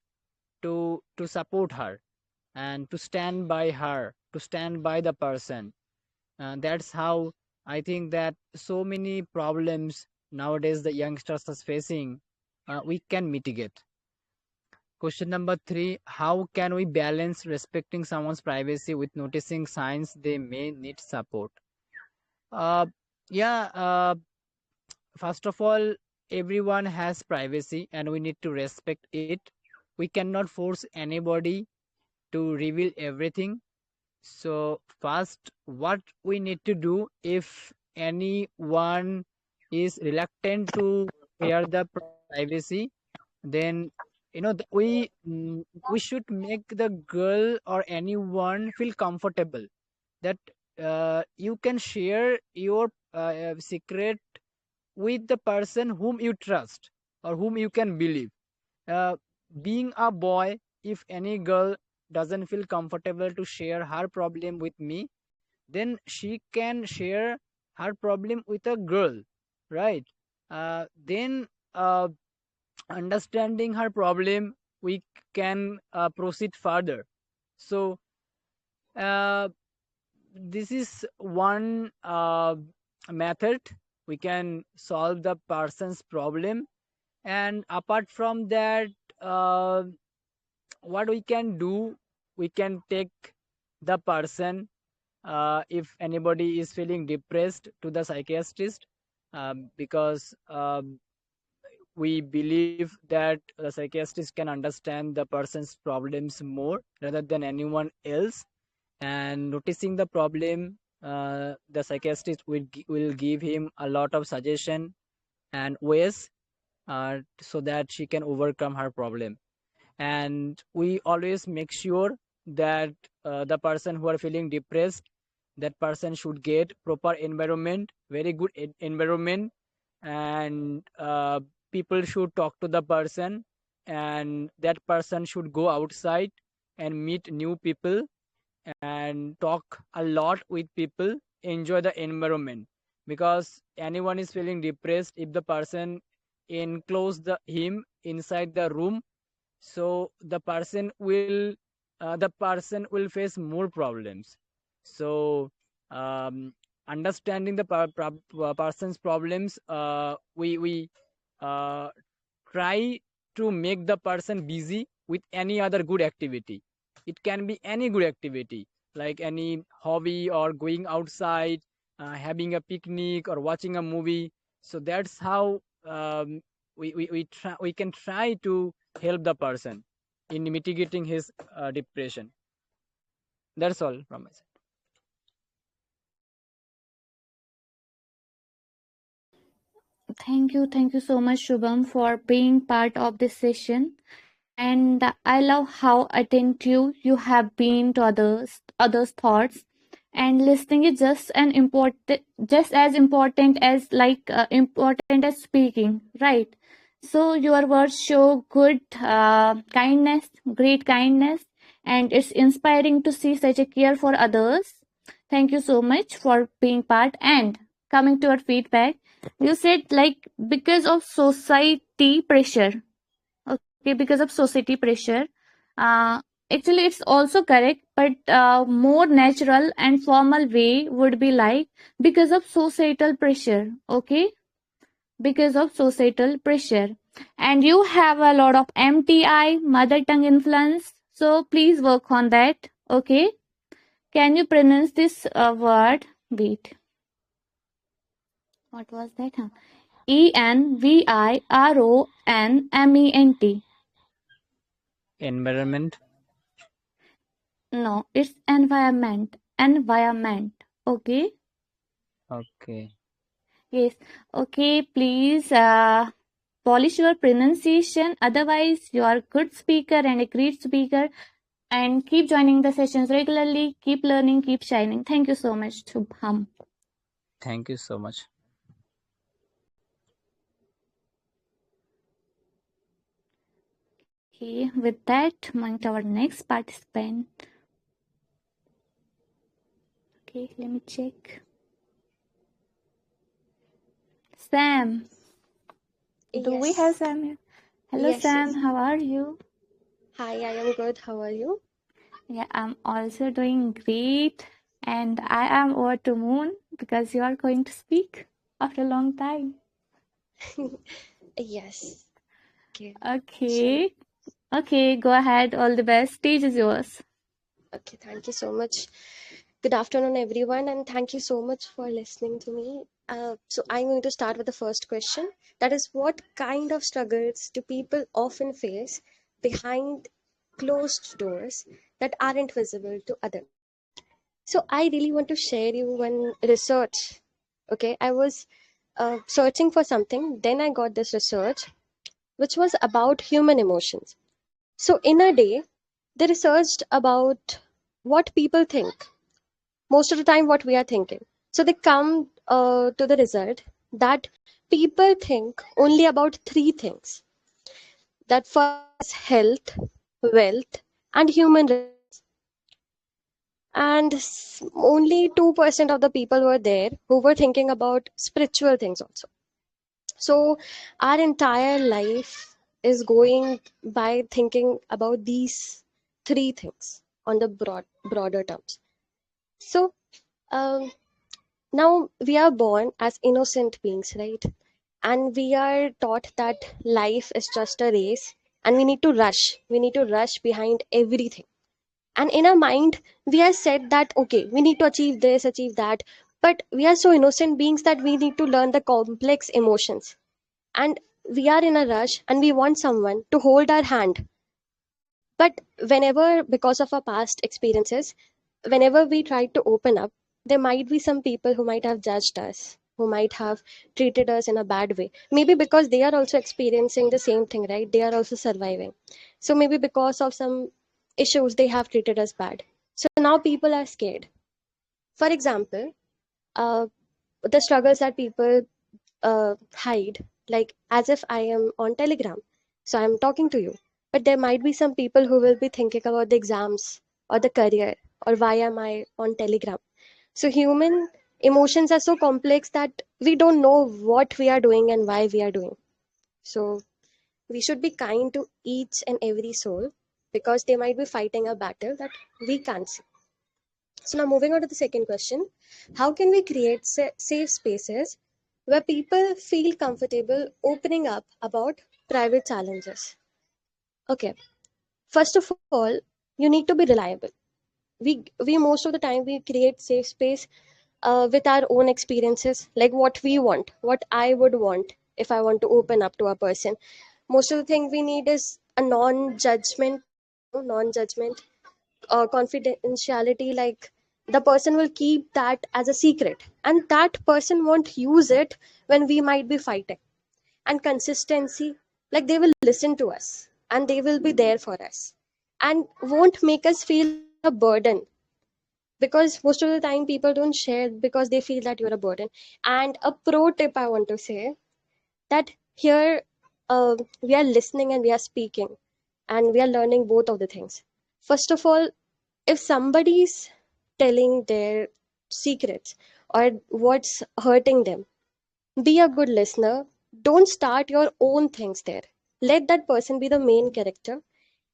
S8: to support her and to stand by her, to stand by the person. That's how I think that so many problems nowadays the youngsters are facing, we can mitigate. Question number 3: how can we balance respecting someone's privacy with noticing signs they may need support? Uh, yeah, first of all, everyone has privacy and we need to respect it. We cannot force anybody to reveal everything. So, first, what we need to do, if anyone is reluctant to share the privacy, then we should make the girl or anyone feel comfortable that you can share your secret with the person whom you trust or whom you can believe. uh, Being a boy, if any girl doesn't feel comfortable to share her problem with me, then she can share her problem with a girl, right? Then understanding her problem, we can proceed further. So uh, this is one method we can solve the person's problem. And apart from that, uh, what we can do, we can take the person, if anybody is feeling depressed, to the psychiatrist, because we believe that the psychiatrist can understand the person's problems more rather than anyone else. And noticing the problem, the psychiatrist will give him a lot of suggestion and ways, so that she can overcome her problem. And we always make sure that the person who are feeling depressed, that person should get proper environment, very good environment. And people should talk to the person, and that person should go outside and meet new people and talk a lot with people, enjoy the environment. Because anyone is feeling depressed, if the person enclose him inside the room, so the person will face more problems. So um, understanding the person's problems, we uh, try to make the person busy with any other good activity. It can be any good activity, like any hobby or going outside, having a picnic or watching a movie. So that's how we can try to help the person in mitigating his depression. That's all from my side.
S1: Thank you so much, Shubham, for being part of this session. And I love how attentive you have been to others' thoughts. And listening is just as important as important as speaking, right? So your words show good kindness, great kindness, and it's inspiring to see such a care for others. Thank you so much for being part. And coming to our feedback, you said like because of society pressure. Okay, because of society pressure. Uh, Actually, it's also correct, but more natural and formal way would be like because of societal pressure. Okay, because of societal pressure. And you have a lot of MTI, mother tongue influence. So please work on that. Okay, can you pronounce this word? Wait, what was that? Huh? ENVIRONMENT.
S8: Environment.
S1: No, it's environment. Environment. Okay.
S8: Okay.
S1: Yes. Okay. Please polish your pronunciation. Otherwise, you are a good speaker and a great speaker. And keep joining the sessions regularly. Keep learning. Keep shining. Thank you so much, Shubham.
S8: Thank you so much.
S1: Okay. With that, moving to our next participant. Okay. Let me check. Sam. Do we have
S9: Yes,
S1: Sam here? Hello,
S9: yes,
S1: Sam.
S9: yes.
S1: How are you?
S9: Hi, I am good. How are you?
S1: Yeah, I'm also doing great. And I am over to moon because you are going to speak after a long time.
S9: Yes. Okay. So,
S1: Okay. Okay, go ahead. All the best. Stage is yours.
S9: okay, thank you so much. Good afternoon, everyone, and thank you so much for listening to me. So, I'm going to start with the first question. That is, what kind of struggles do people often face behind closed doors that aren't visible to others? So, I really want to share you one research. Okay, I was searching for something, then I got this research which was about human emotions. So, in a day, they researched about what people think, most of the time, what we are thinking. So, they come to the result that people think only about three things. That first is health, wealth, and human relations. And only 2% of the people were there who were thinking about spiritual things also. So, our entire life is going by thinking about these three things on the broader terms. So, um, now we are born as innocent beings, right? And we are taught that life is just a race and we need to rush. We need to rush behind everything. And in our mind, we are said that, okay, we need to achieve this, achieve that. But we are so innocent beings that we need to learn the complex emotions, and we are in a rush and we want someone to hold our hand. But whenever, because of our past experiences, whenever we try to open up, there might be some people who might have judged us, who might have treated us in a bad way, maybe because they are also experiencing the same thing, right? They are also surviving. So maybe because of some issues they have treated us bad, so now people are scared. For example, uh, the struggles that people hide, like as if I am on Telegram. So I'm talking to you. But there might be some people who will be thinking about the exams or the career or why am I on Telegram. So human emotions are so complex that we don't know what we are doing and why we are doing. So we should be kind to each and every soul because they might be fighting a battle that we can't see. So now moving on to the second question, how can we create safe spaces where people feel comfortable opening up about private challenges? Okay, first of all, you need to be reliable. We most of the time we create safe space with our own experiences, like what we want, what I would want if I want to open up to a person. Most of the thing we need is a non-judgment, non-judgment confidentiality, like the person will keep that as a secret and that person won't use it when we might be fighting. And consistency, like they will listen to us, and they will be there for us and won't make us feel a burden, because most of the time people don't share because they feel that you're a burden. And a pro tip I want to say, that here we are listening and we are speaking and we are learning both of the things. First of all, if somebody's telling their secrets or what's hurting them, be a good listener. Don't start your own things there. Let that person be the main character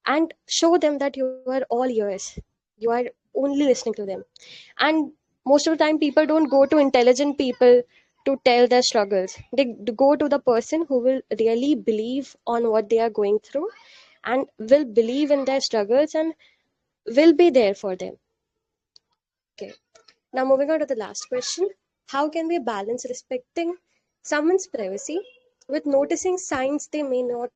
S9: and show them that you are all ears. You are only listening to them. And most of the time, people don't go to intelligent people to tell their struggles. They go to the person who will really believe on what they are going through and will believe in their struggles and will be there for them. Okay. Now, moving on to the last question. How can we balance respecting someone's privacy with noticing signs they may not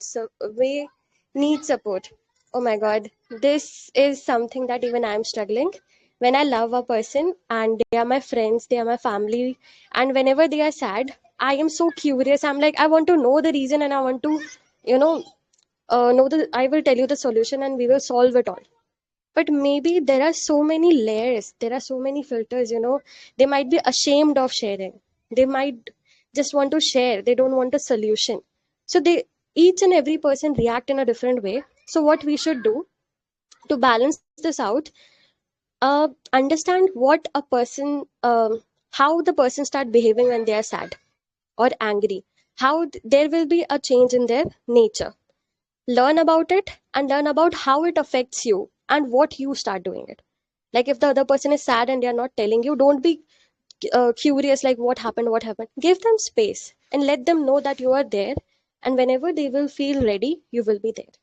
S9: may need support? Oh my God, this is something that even I'm struggling. When I love a person and they are my friends, they are my family, and whenever they are sad, I am so curious. I'm like, I want to know the reason and I want to, you know the. I will tell you the solution and we will solve it all. But maybe there are so many layers, there are so many filters, they might be ashamed of sharing, they might just want to share, they don't want a solution. So they, each and every person react in a different way. So what we should do to balance this out, understand what a person, how the person start behaving when they are sad or angry, how there will be a change in their nature. Learn about it and learn about how it affects you and what you start doing it. Like if the other person is sad and they are not telling you, don't be curious like what happened. Give them space and let them know that you are there, and whenever they will feel ready, you will be there.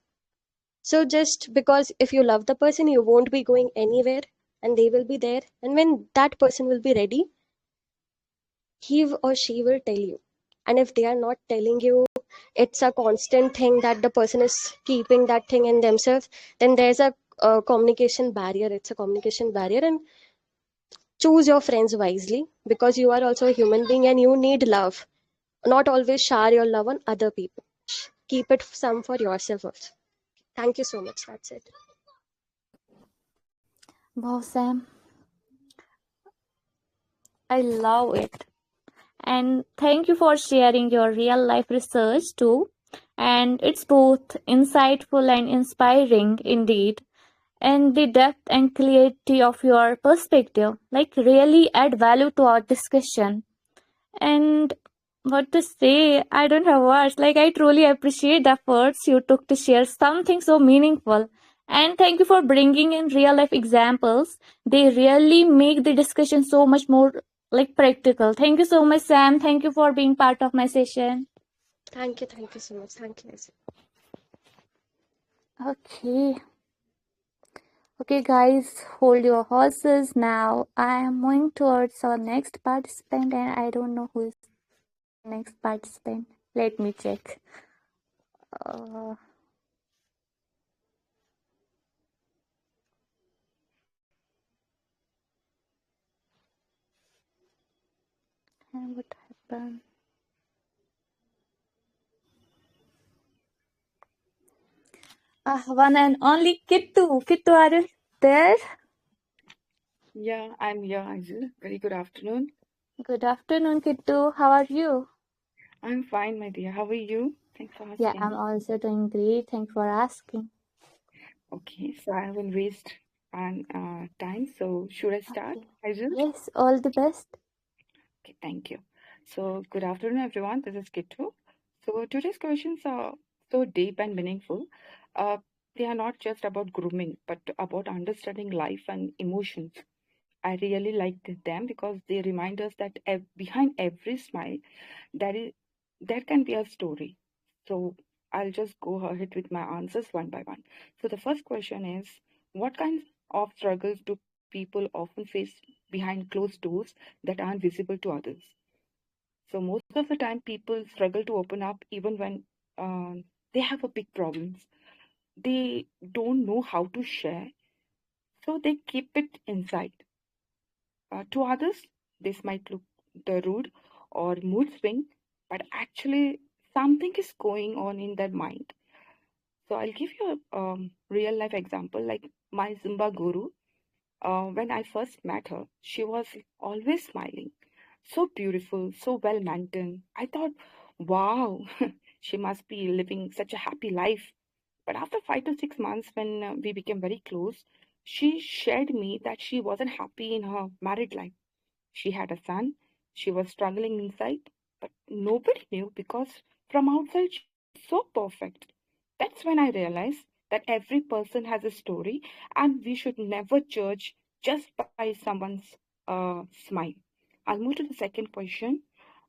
S9: So just because if you love the person, you won't be going anywhere, and they will be there, and when that person will be ready, he or she will tell you. And if they are not telling you, it's a constant thing that the person is keeping that thing in themselves, then there's a communication barrier. It's a communication barrier. And choose your friends wisely, because you are also a human being and you need love. Not always shower your love on other people. Keep it some for yourself also. Thank you so much. That's it.
S1: Wow, Sam, I love it. And thank you for sharing your real life research too. And it's both insightful and inspiring indeed. And the depth and clarity of your perspective like really add value to our discussion. And what to say, I don't have words. Like, I truly appreciate the efforts you took to share something so meaningful. And thank you for bringing in real life examples. They really make the discussion so much more like practical. Thank you so much, Sam. Thank you for being part of my session.
S9: Thank you so much. Thank you.
S1: Okay. Okay, guys, hold your horses now. I am moving towards our next participant, and I don't know who is the next participant. Let me check. Uh, and what happened? One and only Kittu. Kittu, are you there?
S10: Yeah, I'm here, Izal. Very good afternoon.
S1: Good afternoon, Kittu. How are you?
S10: I'm fine, my dear. How are you? Thanks for
S1: Yeah,
S10: asking.
S1: I'm also doing great. Thanks for asking.
S10: Okay, so I will waste time. So should I start,
S1: Okay.
S10: Izal?
S1: Yes, all the best.
S10: Okay, thank you. So good afternoon, everyone. This is Kittu. So today's questions are so deep and meaningful. Uh, they are not just about grooming, but about understanding life and emotions. I really liked them because they remind us that behind every smile, there is there can be a story. So I'll just go ahead with my answers one by one. So the first question is, what kinds of struggles do people often face behind closed doors that aren't visible to others? So most of the time, people struggle to open up even when they have a big problems. They don't know how to share, so they keep it inside. To others, this might look the rude or mood swing, but actually something is going on in their mind. So I'll give you a real life example, like my Zumba guru. When I first met her, she was always smiling, so beautiful, so well maintained. I thought, wow, she must be living such a happy life. But after 5 to 6 months, when we became very close, she shared me that she wasn't happy in her married life. She had a son, she was struggling inside, but nobody knew because from outside she was so perfect. That's when I realized that every person has a story and we should never judge just by someone's smile. I'll move to the second question.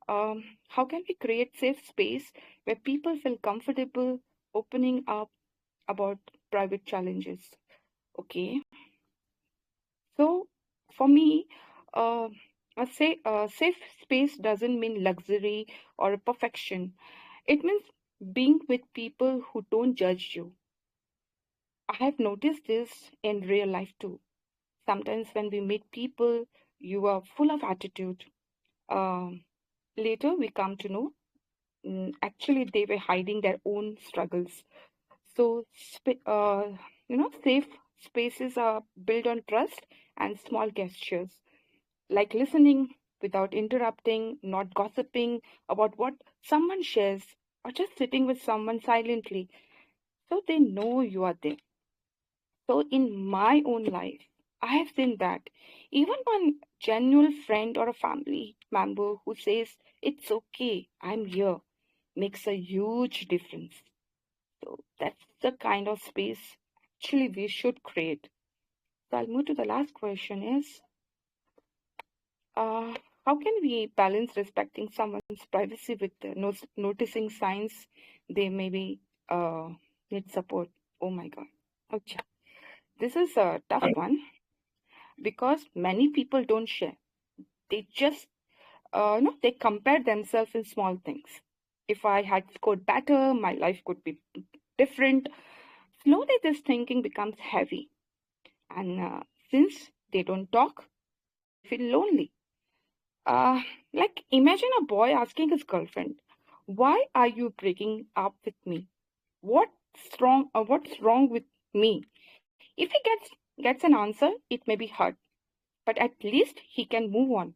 S10: How can we create safe space where people feel comfortable opening up about private challenges? Okay, so for me, uh, a safe space doesn't mean luxury or perfection. It means being with people who don't judge you. I have noticed this in real life too. Sometimes when we meet people, you are full of attitude. Um, Later, we come to know actually they were hiding their own struggles. So, safe spaces are built on trust and small gestures, like listening without interrupting, not gossiping about what someone shares, or just sitting with someone silently so they know you are there. So, in my own life, I have seen that even one genuine friend or a family member who says, "It's okay, I'm here," makes a huge difference. So, that's the kind of space actually we should create. So, I'll move to the last question is Uh, how can we balance respecting someone's privacy with noticing signs they maybe need support? Oh my God. Okay. This is a tough one because many people don't share. They just, they compare themselves in small things. If I had scored better, my life could be different. Slowly, this thinking becomes heavy. And since they don't talk, they feel lonely. Uh, like imagine a boy asking his girlfriend, "Why are you breaking up with me? What's wrong with me?" If he gets an answer, it may be hurt, but at least he can move on.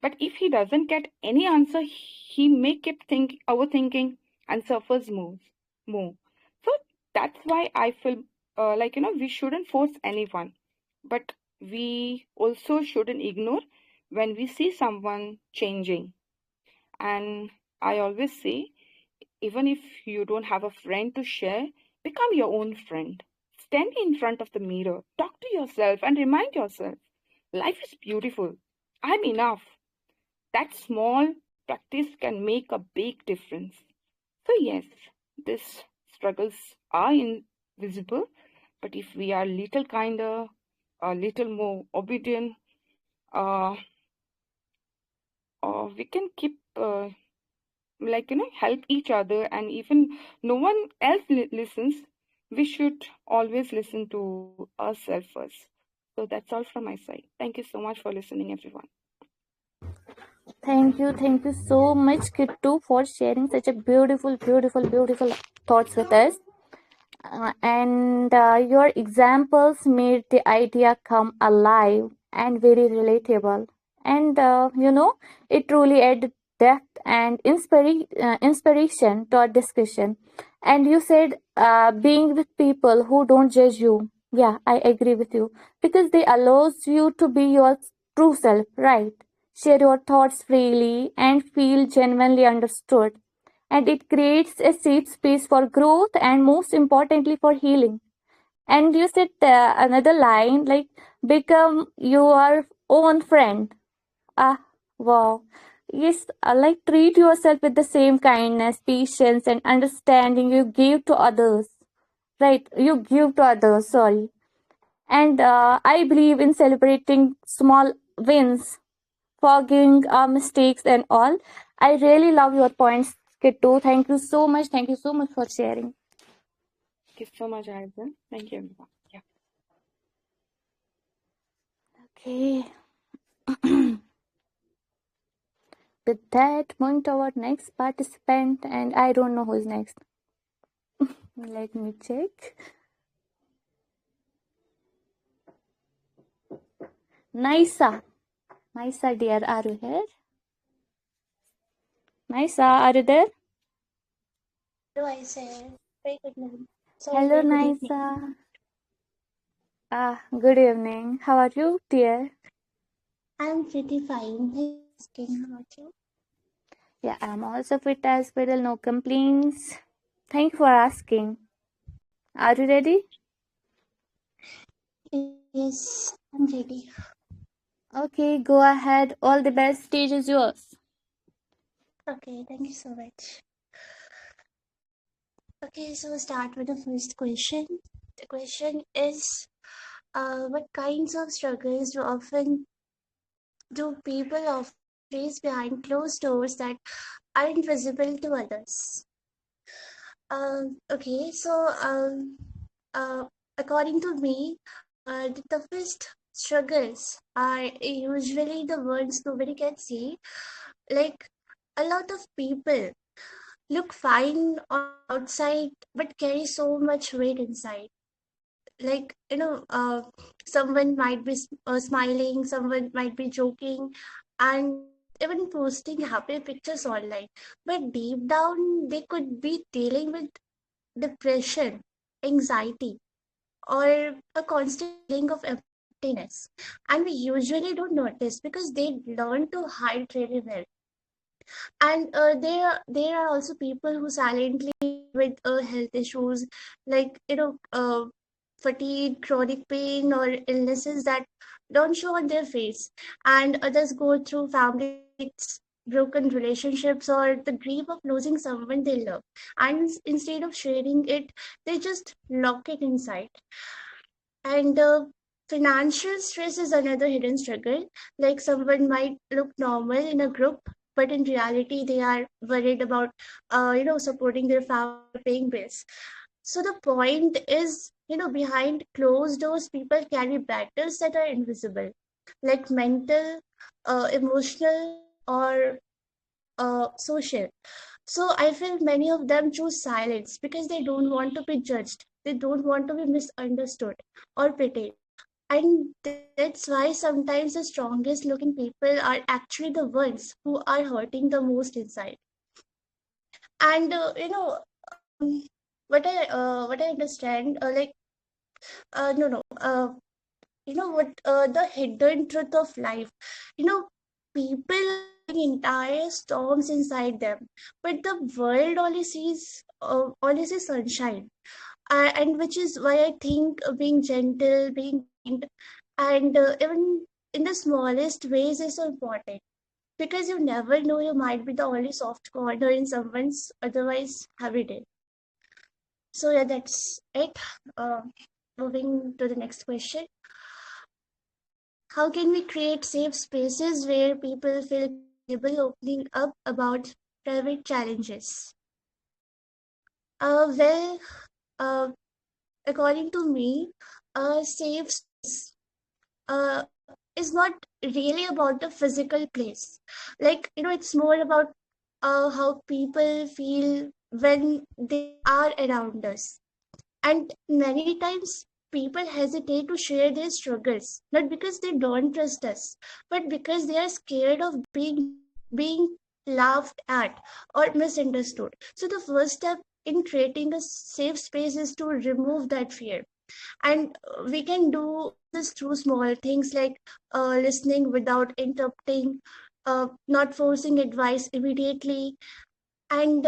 S10: But if he doesn't get any answer, he may keep overthinking and suffers more. So that's why I feel we shouldn't force anyone, but we also shouldn't ignore when we see someone changing. And I always say, even if you don't have a friend to share, become your own friend. Stand in front of the mirror, talk to yourself, and remind yourself life is beautiful. I'm enough. That small practice can make a big difference. So, yes, these struggles are invisible, but if we are little kinder, a little more obedient, uh, we can keep help each other, and even no one else listens, we should always listen to ourselves first. So that's all from my side. Thank you so much for listening, everyone.
S1: Thank you so much, Kittu, for sharing such a beautiful thoughts with us. And your examples made the idea come alive and very relatable. And it truly added depth and inspiration to our discussion. And you said being with people who don't judge you. Yeah, I agree with you because they allows you to be your true self, right? Share your thoughts freely and feel genuinely understood, and it creates a safe space for growth and most importantly for healing. And you said another line like become your own friend. Ah, wow. Yes, like treat yourself with the same kindness, patience, and understanding you give to others. Right, you give to others, sorry. And I believe in celebrating small wins, forgiving our mistakes and all. I really love your points, Kittu. Thank you so much. Thank you so much for sharing.
S10: Thank you so much, Aiza. Thank you, everyone. Yeah.
S1: Okay. With that, moving to our next participant, and I don't know who is next. Let me check. Naisa. Naisa, dear, are you here? Naisa, are you there?
S11: Hello, I said. Very good morning. Sorry,
S1: Hello,
S11: very good evening.
S1: Naisa. Good evening. How are you, dear?
S11: I'm pretty fine. Thank you for asking. How about you?
S1: Yeah, I'm also fit as well. No complaints. Thank you for asking. Are you ready?
S11: Yes, I'm ready.
S1: Okay, go ahead. All the best. Stage is yours.
S11: Okay, thank you so much. Okay, so start with the first question. The question is, what kinds of struggles do people often face behind closed doors that aren't visible to others? Okay, so uh, according to me, the toughest struggles are usually the ones nobody can see. Like a lot of people look fine on the outside, but carry so much weight inside. Like, someone might be smiling, someone might be joking, and even posting happy pictures online. But deep down, they could be dealing with depression, anxiety, or a constant feeling of emptiness. And we usually don't notice because they learn to hide really well. And there are also people who silently with health issues, like fatigue, chronic pain, or illnesses that don't show on their face. And others go through family conflicts, broken relationships, or the grief of losing someone they love. And instead of sharing it, they just lock it inside. And financial stress is another hidden struggle. Like someone might look normal in a group, but in reality, they are worried about, supporting their family or paying bills. So the point is, behind closed doors, people carry battles that are invisible, like mental, emotional, or social. So I feel many of them choose silence because they don't want to be judged. They don't want to be misunderstood or pitied. And that's why sometimes the strongest looking people are actually the ones who are hurting the most inside. And what I understand, no no what the hidden truth of life. You know, people are carrying entire storms inside them, but the world only sees sunshine. And which is why I think being gentle, being kind, and even in the smallest ways is so important, because you never know, you might be the only soft corner in someone's otherwise heavy day. So yeah, that's it. uh, Moving to the next question. How can we create safe spaces where people feel comfortable opening up about private challenges? Well, uh, according to me, a safe space uh, is not really about the physical place. Like, it's more about how people feel when they are around us. And many times people hesitate to share their struggles, not because they don't trust us, but because they are scared of being laughed at or misunderstood. So the first step in creating a safe space is to remove that fear. And we can do this through small things like listening without interrupting, not forcing advice immediately, and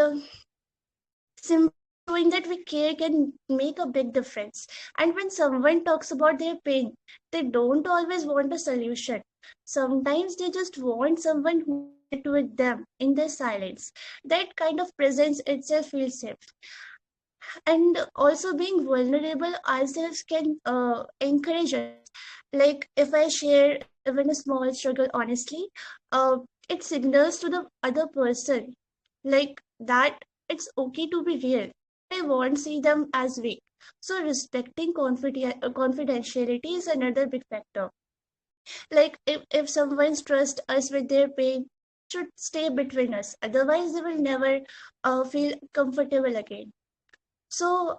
S11: simply showing that we care can make a big difference. And when someone talks about their pain, they don't always want a solution. Sometimes they just want someone who will sit with them in their silence. That kind of presence itself feels safe. And also, being vulnerable ourselves can encourage us. Like if I share even a small struggle honestly, uh, it signals to the other person like that it's okay to be real. I won't see them as weak. So respecting confidentiality is another big factor. Like if someone's trust us with their pain, it should stay between us. Otherwise, they will never feel comfortable again. So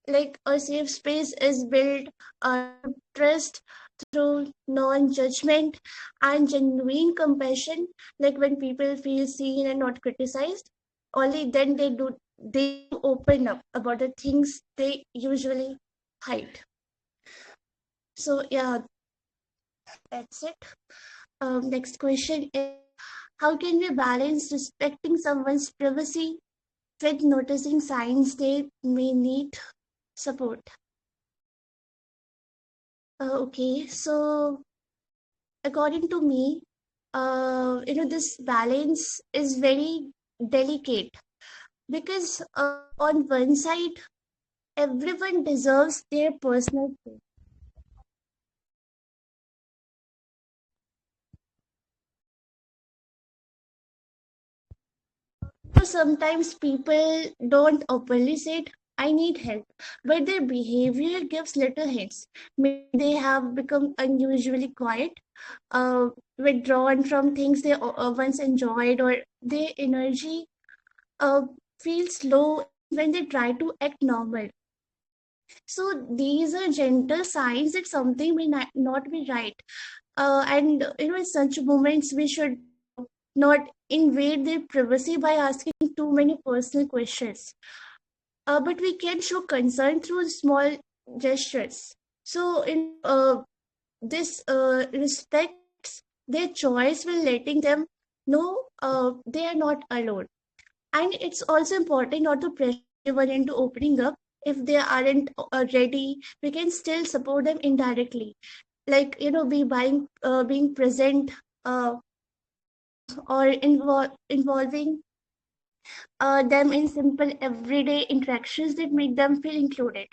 S11: like a safe space is built through trust, through non-judgment and genuine compassion. Like when people feel seen and not criticized, only then they open up about the things they usually hide. So yeah, that's it. Next question is, how can we balance respecting someone's privacy with noticing signs they may need support? Okay, so according to me, this balance is very delicate because on one side, everyone deserves their personal space. So sometimes people don't openly say it, I need help, but their behavior gives little hints. Maybe they have become unusually quiet, withdrawn from things they once enjoyed, or their energy uh, feels low even when they try to act normal. So these are gentle signs that something may not be right. And in such moments, we should not invade their privacy by asking too many personal questions. But we can show concern through small gestures. So this respects their choice while letting them know they are not alone. And it's also important not to pressure anyone into opening up. If they aren't ready, we can still support them indirectly, like being present, uh, or involving them in simple everyday interactions that make them feel included,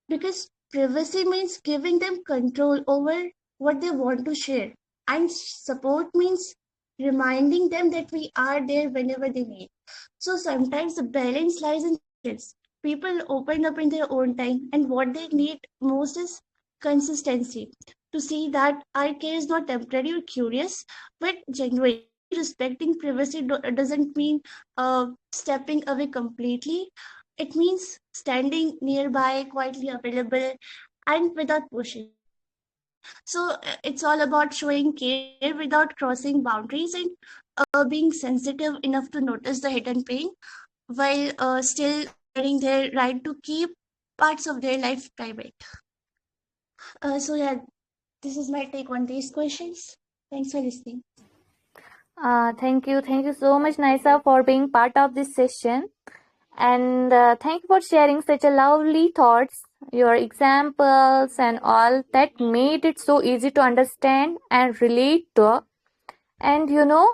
S11: because privacy means giving them control over what they want to share, and support means reminding them that we are there whenever they need. So sometimes the balance lies in patience. People open up in their own time, and what they need most is consistency, to see that our care is not temporary or curious but genuine. Respecting privacy doesn't mean stepping away completely. It means standing nearby, quietly available, and without pushing. So it's all about showing care without crossing boundaries, and being sensitive enough to notice the hidden pain while still honoring their right to keep parts of their life private. So yeah, this is my take on these questions. Thanks for listening.
S1: Thank you. Thank you so much, Naisa, for being part of this session. And thank you for sharing such a lovely thoughts, your examples and all that made it so easy to understand and relate to. And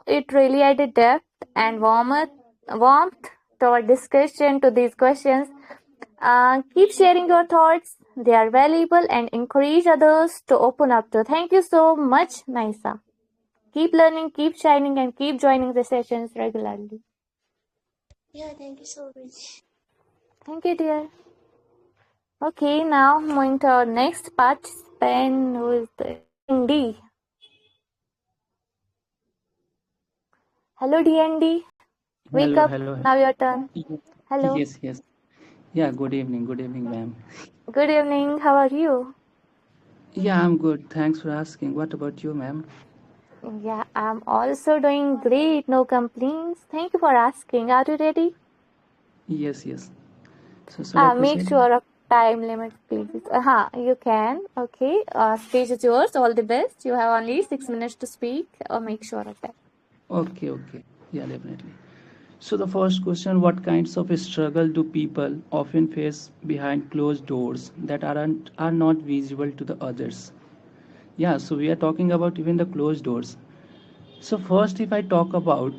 S1: it really added depth and warmth to our discussion to these questions. Keep sharing your thoughts. They are valuable and encourage others to open up to. Thank you so much, Naisa. Keep learning, keep shining, and keep joining the sessions regularly.
S11: Yeah, thank you so much.
S1: Thank you, dear. Okay, now moving to our next participant, who is the DND. Hello, DND. Wake
S12: Hello,
S1: up.
S12: hello.
S1: Now your turn. Hello.
S12: Yes, yes. Yeah, good evening, ma'am.
S1: Good evening. How are you?
S12: Yeah, I'm good. Thanks for asking. What about you, ma'am?
S1: Yeah, I'm also doing great. No complaints. Thank you for asking. Are you ready?
S12: Yes, yes. So, shall I
S1: Make
S12: proceed?
S1: sure of time limit, please. You can. Okay. Stage is yours. All the best. You have only 6 minutes to speak. Make sure of that.
S12: Okay, okay. Yeah, definitely. So, the first question, what kinds of struggle do people often face behind closed doors that are not visible to the others? Yeah, so we are talking about even the closed doors. So, first, if I talk about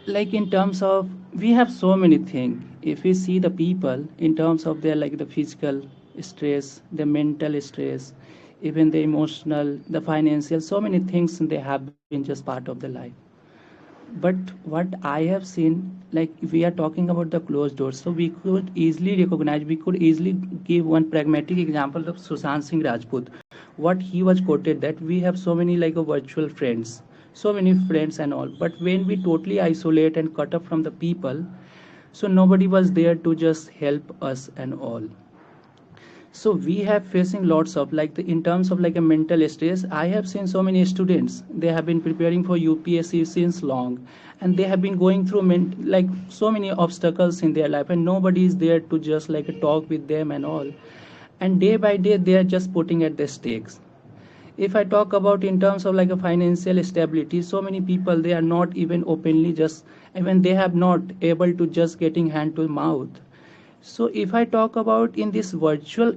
S12: like in terms of we have so many things if we see the people in terms of their like the physical stress, the mental stress, even the emotional, the financial, so many things they have been just part of the life. But what I have seen, like we are talking about the closed doors, so we could easily recognize, we could easily give one pragmatic example of Sushant Singh Rajput. What he was quoted that we have so many like a virtual friends, so many friends and all, but when we totally isolate and cut off from the people, So nobody was there to just help us and all. So we have facing lots of like in terms of like a mental stress. I have seen so many students, they have been preparing for UPSC since long, and they have been going through like so many obstacles in their life, and nobody is there to just like talk with them and all, and day by day they are just putting at the stakes. If I talk about in terms of like a financial stability, so many people, they are not even openly just, even they have not able to just getting hand to mouth. So if I talk about in this virtual,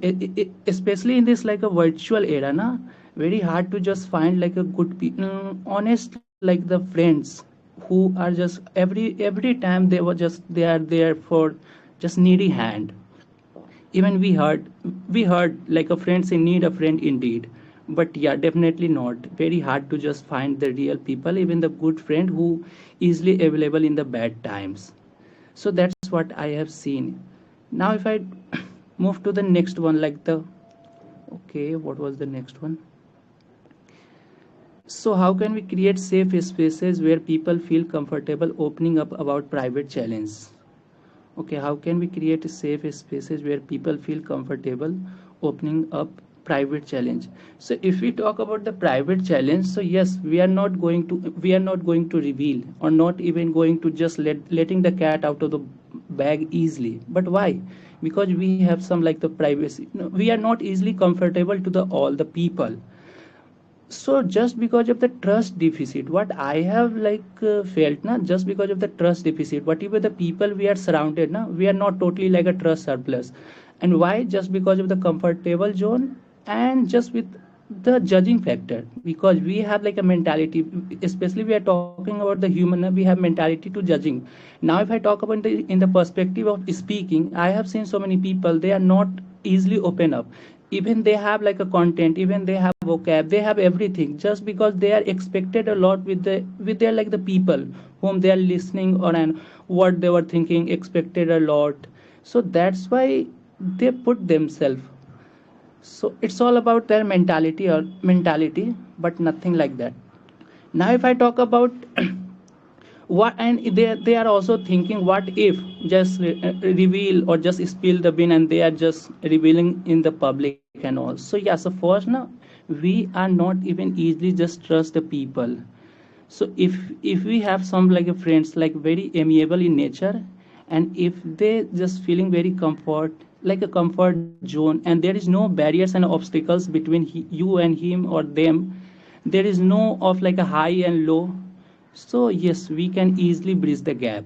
S12: especially in this like a virtual era, na, very hard to just find like a good, honest like the friends who are just every time they were just they are there for just needy hand. Even we heard like a friends in need, a friend indeed. But yeah, definitely not. Very hard to just find the real people, even the good friend who easily available in the bad times. So that's what I have seen. Now if I move to the next one, like the, okay, what was the next one? So how can we create safe spaces where people feel comfortable opening up about private challenge? Okay, how can we create safe spaces where people feel comfortable opening up private challenge? So if we talk about the private challenge, so yes, we are not going to reveal, or not even going to just letting the cat out of the bag easily. But why? Because we have some like the privacy. No, we are not easily comfortable to the all the people. So just because of the trust deficit, what I have like felt na, just because of the trust deficit, whatever the people we are surrounded na, we are not totally like a trust surplus. And why? Just because of the comfortable zone, and just with the judging factor, because we have like a mentality, especially we are talking about the human, we have mentality to judging. Now if I talk about the in the perspective of speaking, I have seen so many people, they are not easily open up. Even they have like a content, even they have vocab, they have everything, just because they are expected a lot with their like the people whom they are listening on, and what they were thinking expected a lot. So that's why they put themselves. So it's all about their mentality, but nothing like that. Now if I talk about what, and they are also thinking, what if just reveal or just spill the bean, and they are just revealing in the public and all. So yeah, so first now, we are not even easily just trust the people. So if we have some like a friends like very amiable in nature, and if they just feeling very comfort, like a comfort zone, and there is no barriers and obstacles between you and him or them, there is no of like a high and low. So yes, we can easily bridge the gap.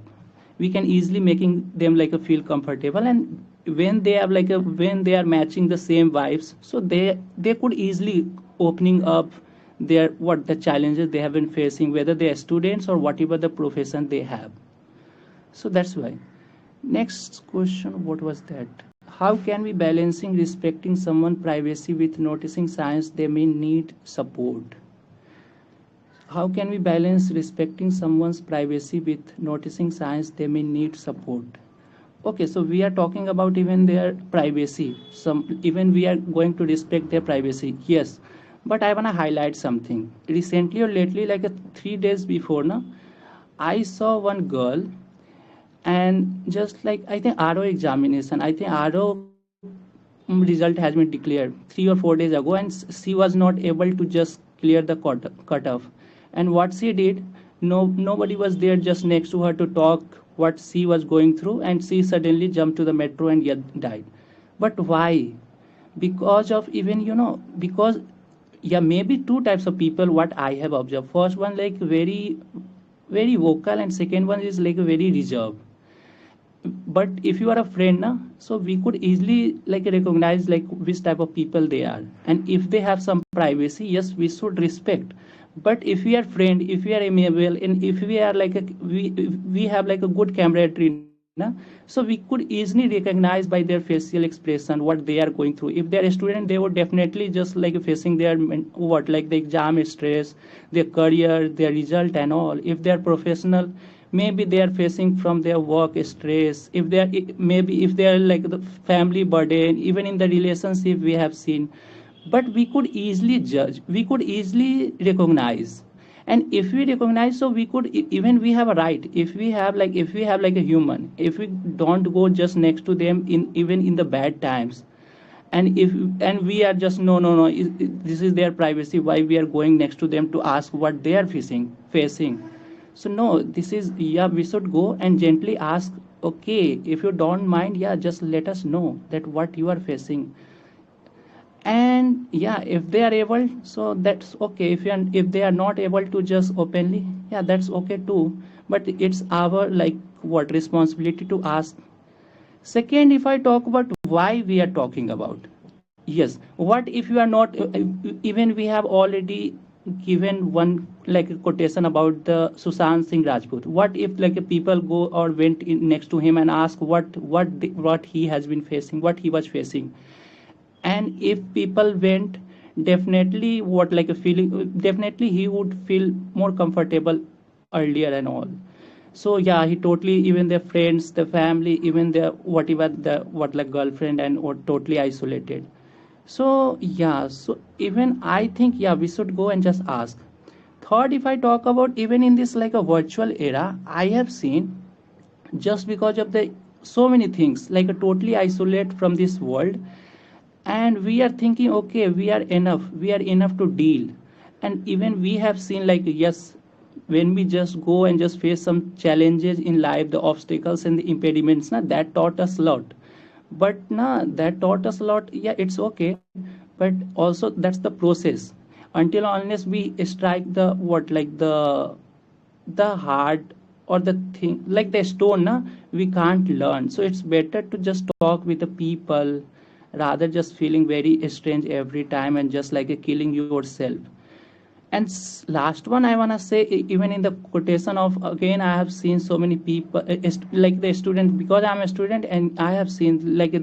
S12: We can easily making them like a feel comfortable, and when they have like a when they are matching the same vibes, so they could easily opening up their what the challenges they have been facing, whether they are students or whatever the profession they have. So that's why. Next question, what was that? How can we balancing respecting someone privacy with noticing signs they may need support? How can we balance respecting someone's privacy with noticing signs they may need support? Okay, so we are talking about even their privacy. Some even we are going to respect their privacy. Yes, but I wanna highlight something. Recently or lately, like 3 days before, now I saw one girl, and just like I think RO examination, I think RO result has been declared 3 or 4 days ago, and she was not able to just clear the cutoff. And what she did, nobody was there just next to her to talk what she was going through, and she suddenly jumped to the metro and yet died. But why? Because of even because yeah, maybe two types of people what I have observed. First one like very vocal, and second one is like very reserved. But if you are a friend na, so we could easily like recognize like which type of people they are, and if they have some privacy, yes, we should respect. But if we are friend, if we are amiable, and if we are like we have like a good camaraderie na, so we could easily recognize by their facial expression what they are going through. If they are a student, they would definitely just like facing their what like the exam stress, their career, their result and all. If they are professional, maybe they are facing from their work stress. If they are, maybe if they are like the family burden, even in the relationship we have seen. But we could easily judge, we could easily recognize. And if we recognize, so we could even we have a right, if we have like a human, if we don't go just next to them in even in the bad times, and if and we are just no, this is their privacy, why we are going next to them to ask what they are facing. So no, this is, yeah, we should go and gently ask, okay, if you don't mind, yeah, just let us know that what you are facing. And yeah, if they are able, so that's okay. If they are not able to just openly, yeah, that's okay too. But it's our like what responsibility to ask. Second, if I talk about why we are talking about, yes, what if you are not even we have already given one like a quotation about the Sushant Singh Rajput. What if like people go or went in next to him and ask what he has been facing, what he was facing. And if people went, definitely what like a feeling, definitely he would feel more comfortable earlier and all. So yeah, he totally, even their friends, the family, even their whatever the what like girlfriend and or totally isolated. So yeah, so even I think, yeah, we should go and just ask. Third, if I talk about even in this like a virtual era, I have seen, just because of the so many things like a totally isolate from this world, and we are thinking, okay, we are enough to deal. And even we have seen like, yes, when we just go and just face some challenges in life, the obstacles and the impediments, na, that taught us a lot. But na, that taught us a lot, yeah, it's okay. But also that's the process. Until unless we strike the what like the hard or the thing like the stone, na, we can't learn. So it's better to just talk with the people rather just feeling very strange every time and just like a killing yourself. And last one I want to say, even in the quotation of, again, I have seen so many people, like the student, because I'm a student, and I have seen like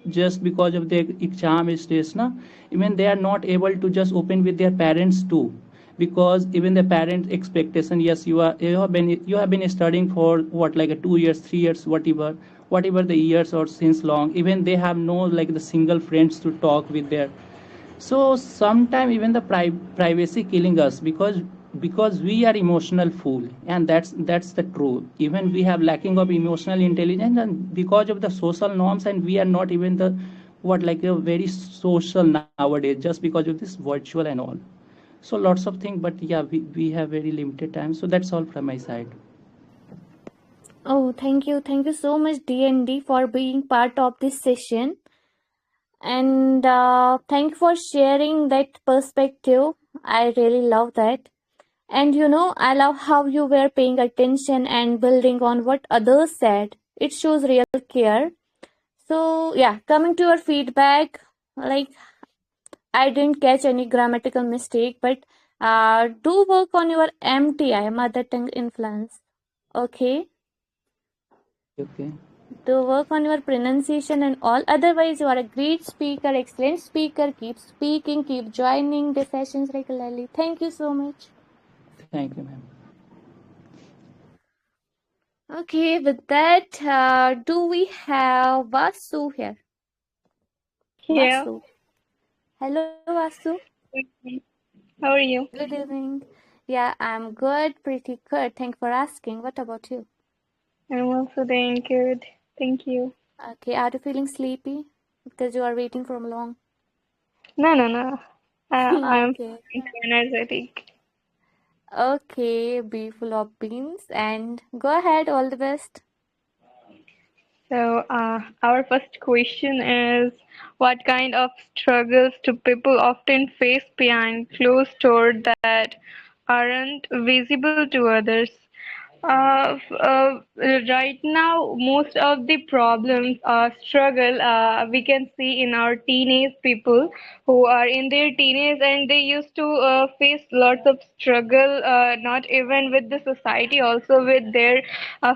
S12: just because of their exam stress, na, even they are not able to just open with their parents too, because even the parents expectation, yes, you have been studying for what like a 2 years, 3 years, whatever the years or since long, even they have no like the single friends to talk with their. So sometimes even the privacy killing us, because we are emotional fool, and that's the truth. Even we have lacking of emotional intelligence, and because of the social norms, and we are not even the what like a very social nowadays, just because of this virtual and all. So lots of things, but yeah, we have very limited time. So that's all from my side.
S1: Oh, thank you. Thank you so much, DND, for being part of this session. And thank you for sharing that perspective. I really love that. And I love how you were paying attention and building on what others said. It shows real care. So, yeah, coming to your feedback, like I didn't catch any grammatical mistake, but do work on your MTI, mother tongue influence. Okay?
S12: Okay.
S1: Do work on your pronunciation and all. Otherwise, you are a great speaker, excellent speaker. Keep speaking, keep joining the sessions regularly. Thank you so much.
S12: Thank you, ma'am.
S1: Okay, with that, do we have Vasu here?
S13: Here.
S1: Vasu. Hello, Vasu.
S13: How are you?
S1: Good evening. Yeah, I'm good, pretty good. Thank you for asking. What about you?
S13: I'm also doing good. Thank you.
S1: Okay, are you feeling sleepy? Because you are waiting for long.
S13: No. I'm
S1: Okay.
S13: energetic.
S1: Okay, be full of beans and go ahead, all the best.
S13: So, our first question is, what kind of struggles do people often face behind closed doors that aren't visible to others? Right now, most of the problems, struggle, we can see in our teenage people who are in their teenage, and they used to face lots of struggle, not even with the society, also with their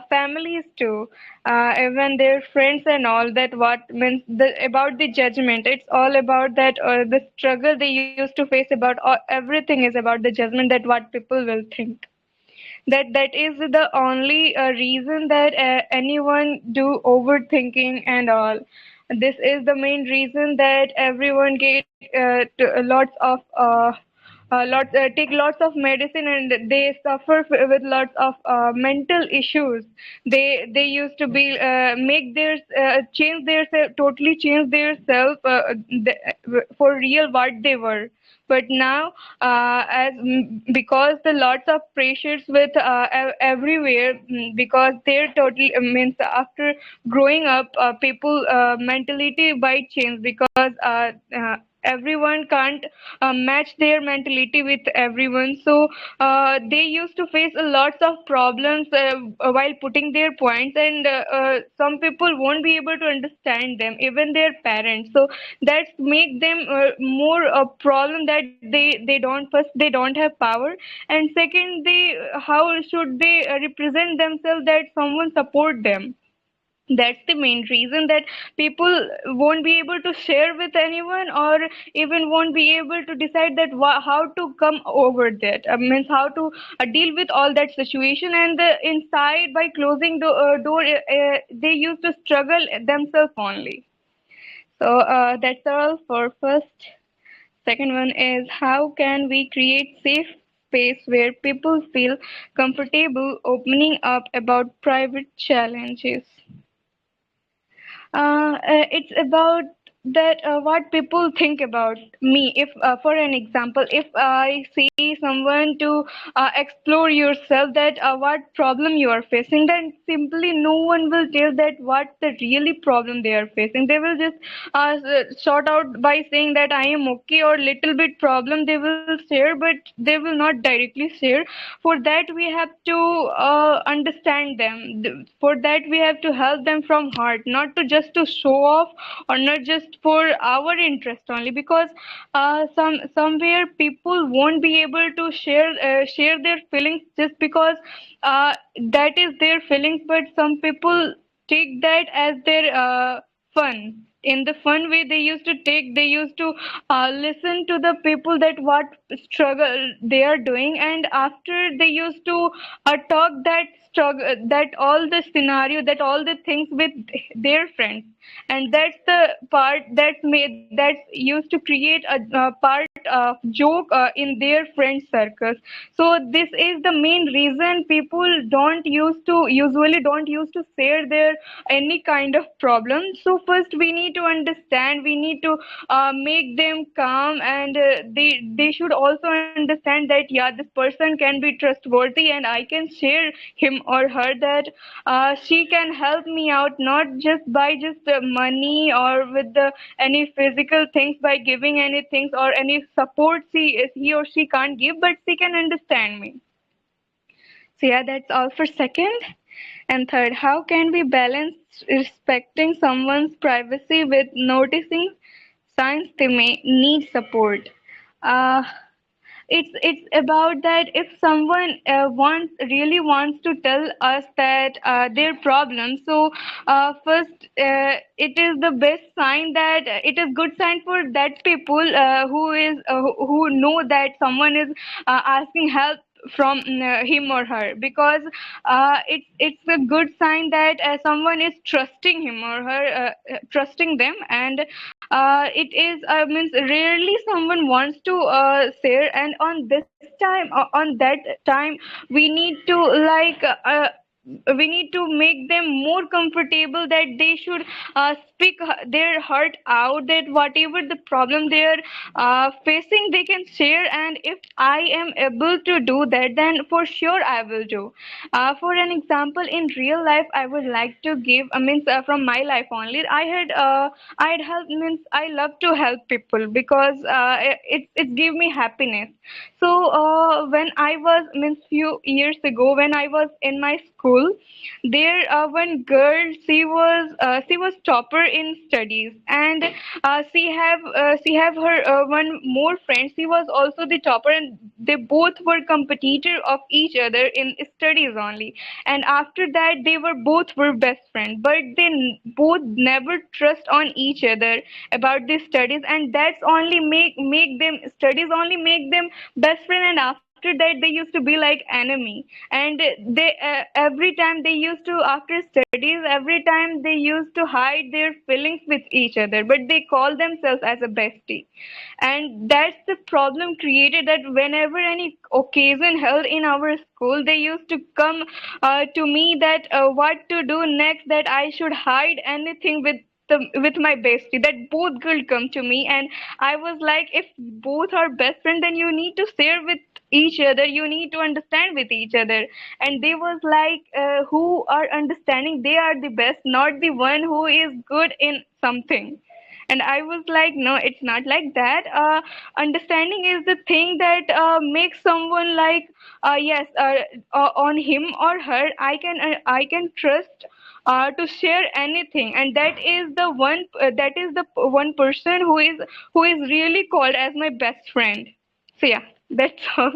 S13: families too, even their friends and all. That what means about the judgment. It's all about that the struggle they used to face about everything is about the judgment, that what people will think. That is the only reason that anyone do overthinking and all. This is the main reason that everyone get lots of take lots of medicine, and they suffer with lots of mental issues. They used to be make their change their totally change their self for real what they were. But now, because the lots of pressures with everywhere, because they're totally means after growing up, people mentality might change, because everyone can't match their mentality with everyone. So they used to face a lots of problems while putting their points, and some people won't be able to understand them, even their parents. So that's make them more a problem, that they don't, first they don't have power, and second, they how should they represent themselves that someone support them. That's the main reason that people won't be able to share with anyone, or even won't be able to decide that how to come over that, means how to deal with all that situation. And inside, by closing the door, they used to struggle themselves only. So that's all for first. Second one is, how can we create safe space where people feel comfortable opening up about private challenges? It's about that what people think about me. If for an example, if I see someone to explore yourself, that what problem you are facing, then simply no one will tell that what the really problem they are facing. They will just sort out by saying that I am okay, or little bit problem they will share, but they will not directly share. For that we have to understand them. For that we have to help them from heart, not to just to show off, or not just for our interest only, because somewhere people won't be able to share their feelings just because that is their feelings. But some people take that as their fun. In the fun way they used to take, they used to listen to the people that what struggle they are doing, and after they used to talk that struggle, that all the scenario, that all the things with their friends. And that's the part that used to create a part of joke in their friend circles. So this is the main reason people don't used to usually don't used to share their any kind of problem. So first we need to understand, we need to make them calm, and they should also understand that yeah, this person can be trustworthy, and I can share him or her, that she can help me out, not just by just money, or with the any physical things, by giving any things or any support he or she can't give, but she can understand me. So yeah, that's all for second. And third, how can we balance respecting someone's privacy with noticing signs they may need support? Uh, it's about that if someone wants to tell us that their problem. So first, it is the best sign, that it is good sign for that people who know that someone is asking help from him or her, because it's a good sign that someone is trusting him or her, trusting them. And it is means rarely someone wants to share, and on this time, on that time, we need to we need to make them more comfortable, that they should speak their heart out, that whatever the problem they are facing, they can share. And if I am able to do that, then for sure I will do. For an example, in real life, I would like to give means from my life only, I'd help, means I love to help people, because it give me happiness. So when I was, means few years ago, when I was in my school, there one girl, she was topper in studies, and she have her one more friend, she was also the topper, and they both were competitor of each other in studies only. And after that, they were both were best friends, but they both never trust on each other about their studies, and that's only make them studies only make them best friend. And after after that they used to be like enemy. And they every time they used to, after studies, every time they used to hide their feelings with each other, but they call themselves as a bestie. And that's the problem created, that whenever any occasion held in our school, they used to come to me that what to do next, that I should hide anything with my bestie, that both girls come to me. And I was like, if both are best friends, then you need to share with each other, you need to understand with each other. And they was like, who are understanding, they are the best, not the one who is good in something. And I was like, no, it's not like that. Understanding is the thing that makes someone like, yes, on him or her I can trust to share anything. And that is the one, that is the one person who is really called as my best friend. So yeah, that's all.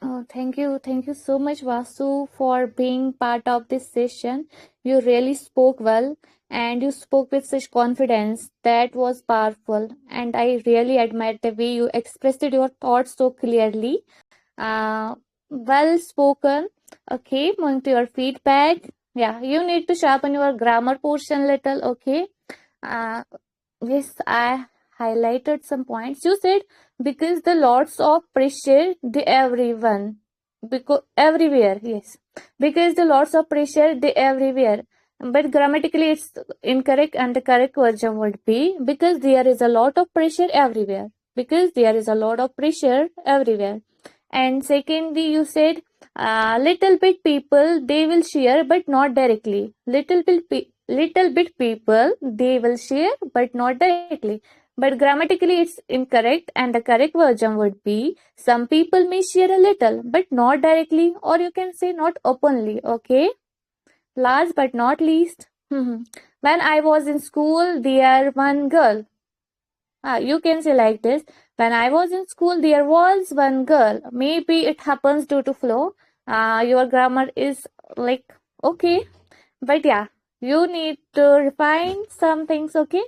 S1: Oh, thank you so much, Vasu, for being part of this session. You really spoke well and you spoke with such confidence. That was powerful, and I really admire the way you expressed your thoughts so clearly. Well spoken. Okay, moving to your feedback. Yeah, you need to sharpen your grammar portion little. Okay. Uh, yes, I highlighted some points. You said because the lots of pressure, the everyone, because everywhere. Yes, because the lots of pressure, the everywhere. But grammatically, it's incorrect, and the correct version would be because there is a lot of pressure everywhere. Because there is a lot of pressure everywhere. And secondly, you said little bit people they will share but not directly. Little bit people they will share but not directly. But grammatically it's incorrect, and the correct version would be some people may share a little but not directly, or you can say not openly. Okay. Last but not least, when I was in school, there one girl. You can say like this. When I was in school, there was one girl. Maybe it happens due to flow. Your grammar is like okay, but yeah, you need to refine some things. Okay.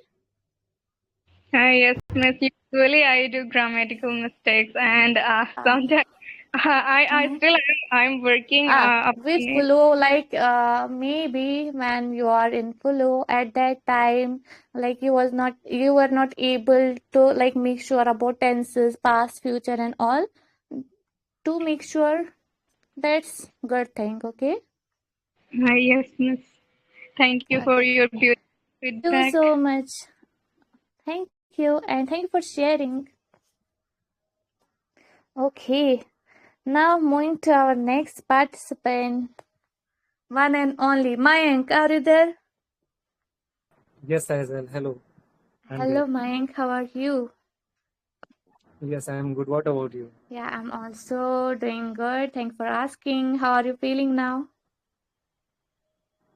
S13: Yes, miss. Usually I do grammatical mistakes, and
S1: Uh,
S13: sometimes I
S1: mhm.
S13: still I'm working
S1: With
S13: upon it.
S1: flow, like maybe when you are in flow at that time, like you were not able to like make sure about tenses, past, future, and all. To make sure, that's good thing. Okay.
S13: Yes, miss. Thank you for
S1: Okay.
S13: your beautiful
S1: Thank you
S13: feedback.
S1: so much. Thank you, and thank you for sharing. Okay. Now moving to our next participant, one and only Mayank. Are you there?
S2: Yes, Isel. Hello. I'm there.
S1: Hello, Mayank. How are you?
S2: Yes, I am good. What about you?
S1: Yeah, I'm also doing good. Thanks for asking. How are you feeling now?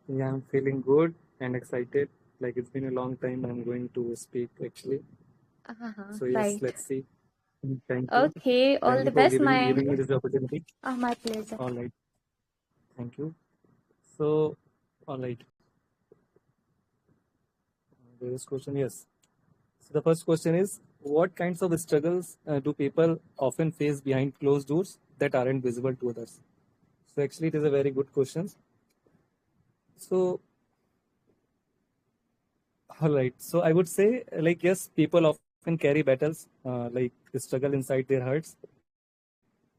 S2: Yeah, I'm feeling good and excited. Like it's been a long time I'm going to speak actually. So yes,
S1: Right.
S2: let's see. Thank you.
S1: Okay.
S2: Thank
S1: All
S2: you
S1: the
S2: for
S1: best,
S2: giving
S1: Mayank.
S2: me this opportunity.
S1: My pleasure.
S2: All right. Thank you. So, all right. There is question. Yes. So the first question is, what kinds of struggles do people often face behind closed doors that aren't visible to others? So actually, it is a very good question. So, all right. So I would say, like, yes, people often carry battles, like struggle inside their hearts,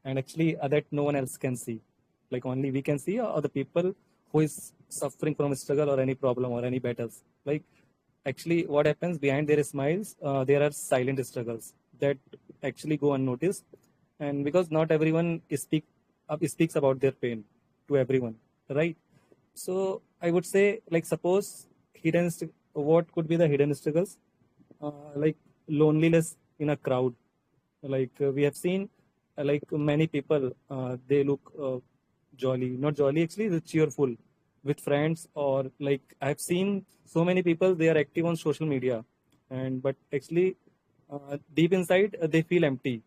S2: and actually that no one else can see. Like only we can see, or the people who is suffering from a struggle or any problem or any battles. Like, actually, what happens behind their smiles, there are silent struggles that actually go unnoticed, and because not everyone speaks about their pain to everyone, right? So I would say, like, suppose what could be the hidden struggles? Like loneliness in a crowd. Like we have seen, like many people, they look jolly, not jolly actually, they're cheerful with friends, or like I've seen so many people they are active on social media, and but actually deep inside they feel empty,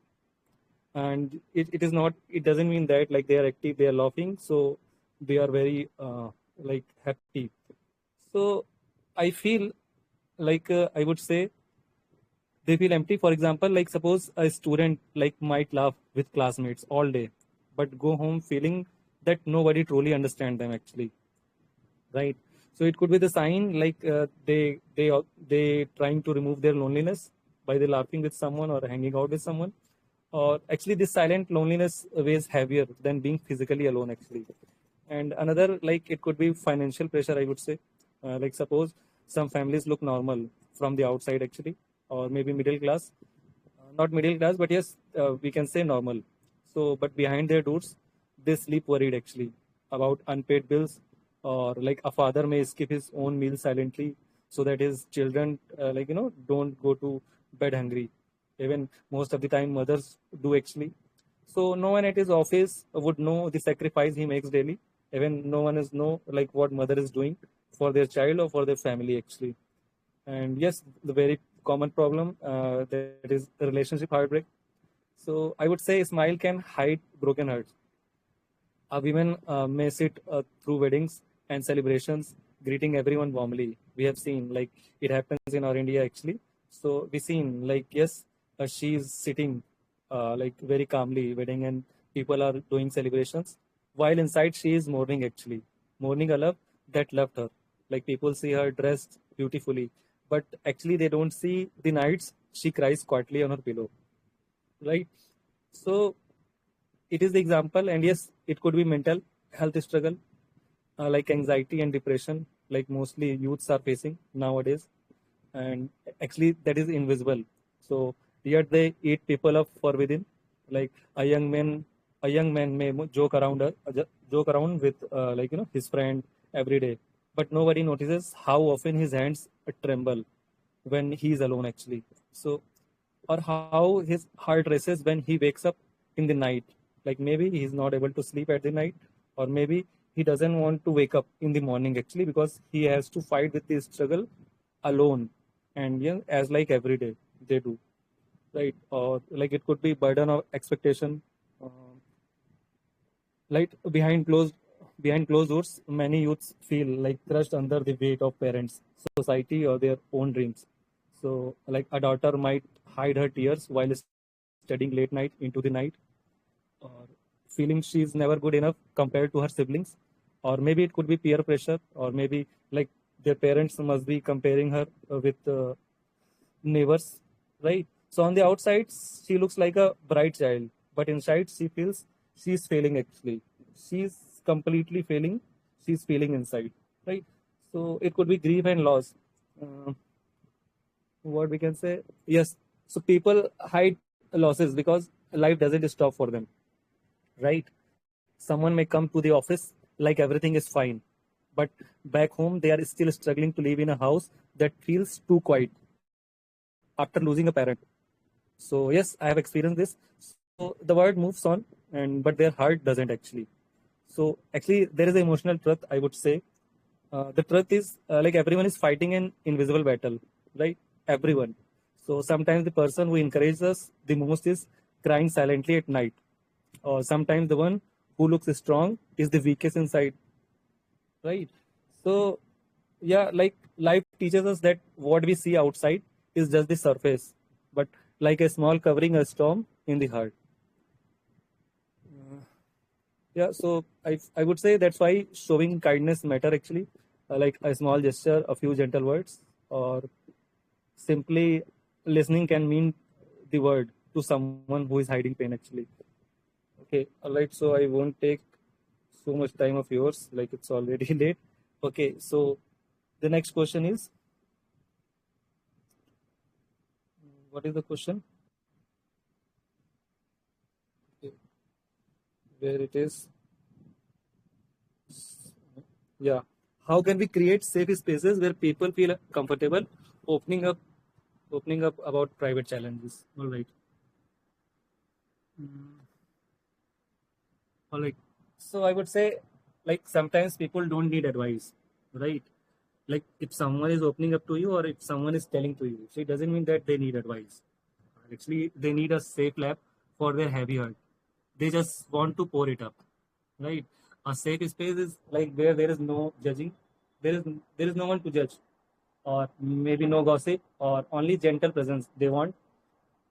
S2: and it is not. It doesn't mean that like they are active, they are laughing, so they are very like happy. So I feel I would say they feel empty. For example, like suppose a student like might laugh with classmates all day, but go home feeling that nobody truly understand them actually, right? So it could be the sign like they trying to remove their loneliness by they laughing with someone or hanging out with someone, or actually this silent loneliness weighs heavier than being physically alone actually. And another, like it could be financial pressure, I would say. Like suppose some families look normal from the outside actually, or maybe middle class, not middle class, but yes, we can say normal. So, but behind their doors, they sleep worried actually about unpaid bills, or like a father may skip his own meal silently so that his children, don't go to bed hungry. Even most of the time, mothers do actually. So, no one at his office would know the sacrifice he makes daily. Even no one is know like what mother is doing for their child or for their family actually. And yes, the very common problem that is the relationship heartbreak. So I would say a smile can hide broken hearts. A women may sit through weddings and celebrations, greeting everyone warmly. We have seen like it happens in our India actually. So we seen like yes, she is sitting like very calmly wedding and people are doing celebrations, while inside she is mourning actually, mourning a love that left her. Like people see her dressed beautifully, but actually they don't see the nights she cries quietly on her pillow, right? So it is the example, and yes, it could be mental health struggle, like anxiety and depression, like mostly youths are facing nowadays, and actually that is invisible. So yet they eat people up for within. Like a young man may joke around with his friend every day, but nobody notices how often his hands tremble when he is alone actually. So or how his heart races when he wakes up in the night. Like maybe he's not able to sleep at the night, or maybe he doesn't want to wake up in the morning actually because he has to fight with this struggle alone. And yeah, as like every day they do, right? Or like it could be burden of expectation. Like behind closed doors, many youths feel like crushed under the weight of parents, society, or their own dreams. So, like a daughter might hide her tears while studying late night into the night, or feeling she's never good enough compared to her siblings, or maybe it could be peer pressure, or maybe like their parents must be comparing her with neighbors, right? So on the outside, she looks like a bright child, but inside she feels she's failing actually. She's completely failing. She's feeling inside, right? So it could be grief and loss. Uh, what we can say? Yes. So people hide losses because life doesn't stop for them, right? Someone may come to the office like everything is fine, but back home they are still struggling to live in a house that feels too quiet after losing a parent. So yes, I have experienced this. So the word moves on, and but their heart doesn't actually. So actually, there is an emotional truth. I would say the truth is like everyone is fighting an invisible battle, right? Everyone. So sometimes the person who encourages us the most is crying silently at night, or sometimes the one who looks strong is the weakest inside, right? So yeah, like life teaches us that what we see outside is just the surface, but like a small covering a storm in the heart. Yeah, so I would say that's why showing kindness matter actually, like a small gesture, a few gentle words, or simply listening can mean the word to someone who is hiding pain actually. Okay, all right. So I won't take so much time of yours, like it's already late. Okay, so the next question is, what is the question? Okay, where it is? Yeah. How can we create safe spaces where people feel comfortable opening up, opening up about private challenges? All right. Mm, all right. So I would say, like sometimes people don't need advice, right? Like if someone is opening up to you or if someone is telling to you, so it doesn't mean that they need advice. Actually, they need a safe lab for their heavy heart. They just want to pour it up, right? A safe space is like where there is no judging. There is no one to judge. or maybe no gossip, or only gentle presence they want.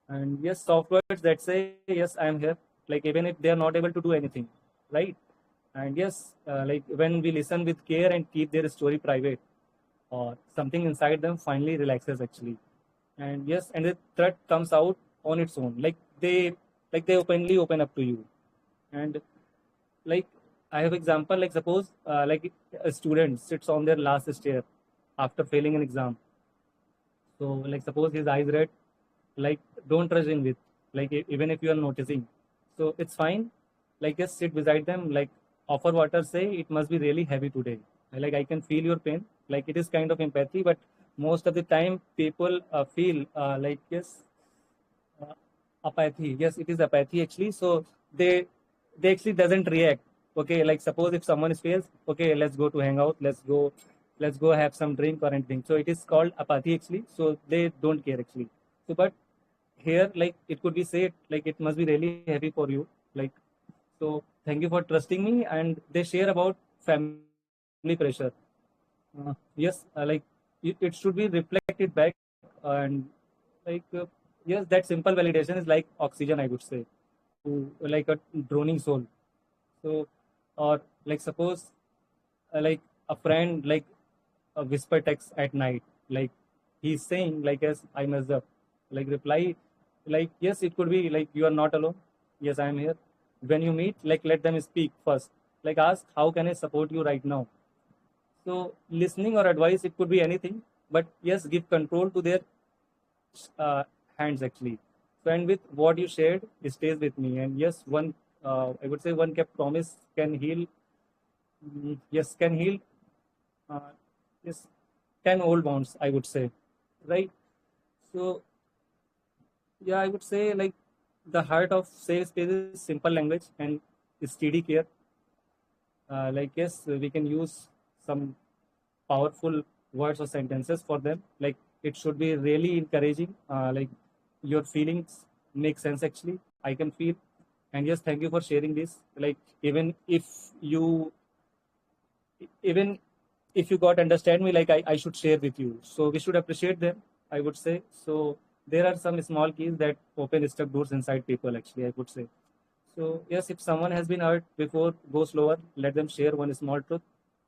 S2: And yes, soft words that say, yes, I am here, like even if they are not able to do anything, right? And yes, like when we listen with care and keep their story private, or something inside them finally relaxes actually. And yes, and the threat comes out on its own, like they openly open up to you. And like I have example, like suppose like a student sits on their last stair after failing an exam. So like suppose his eyes red, like don't rush in with, like even if you are noticing, so it's fine. Like just sit beside them, like offer water, say it must be really heavy today, like I can feel your pain. Like it is kind of empathy, but most of the time people feel like yes, uh, apathy. Yes, it is apathy actually. So they they actually doesn't react. Okay, like suppose if someone fails, okay, let's go to hang out, let's go have some drink or anything. So it is called apathy actually. So they don't care actually. So but here, like it could be said, like it must be really heavy for you, like, so thank you for trusting me. And they share about family pressure. Yes, like it should be reflected back. And like yes, that simple validation is like oxygen, I would say, to like a droning soul. So, or like suppose like a friend, like a whisper text at night, like he's saying like yes, I messed up, like reply, like yes, it could be like you are not alone, yes, I am here. When you meet, like let them speak first, like ask how can I support you right now. So listening or advice, it could be anything, but yes, give control to their uh, hands actually. So and with what you shared, it stays with me. And yes, one I would say one kept promise can heal. Yes, can heal. Uh, yes, 10 old bonds, I would say, right? So yeah, I would say like the heart of safe space is simple language and steady care. Like yes, we can use some powerful words or sentences for them. Like it should be really encouraging. Like your feelings make sense actually. I can feel. And yes, thank you for sharing this. Like you even if you got understand me, like I should share with you. So we should appreciate them, I would say. So there are some small keys that open stuck doors inside people actually, I would say. So yes, if someone has been hurt before, go slower, let them share one small truth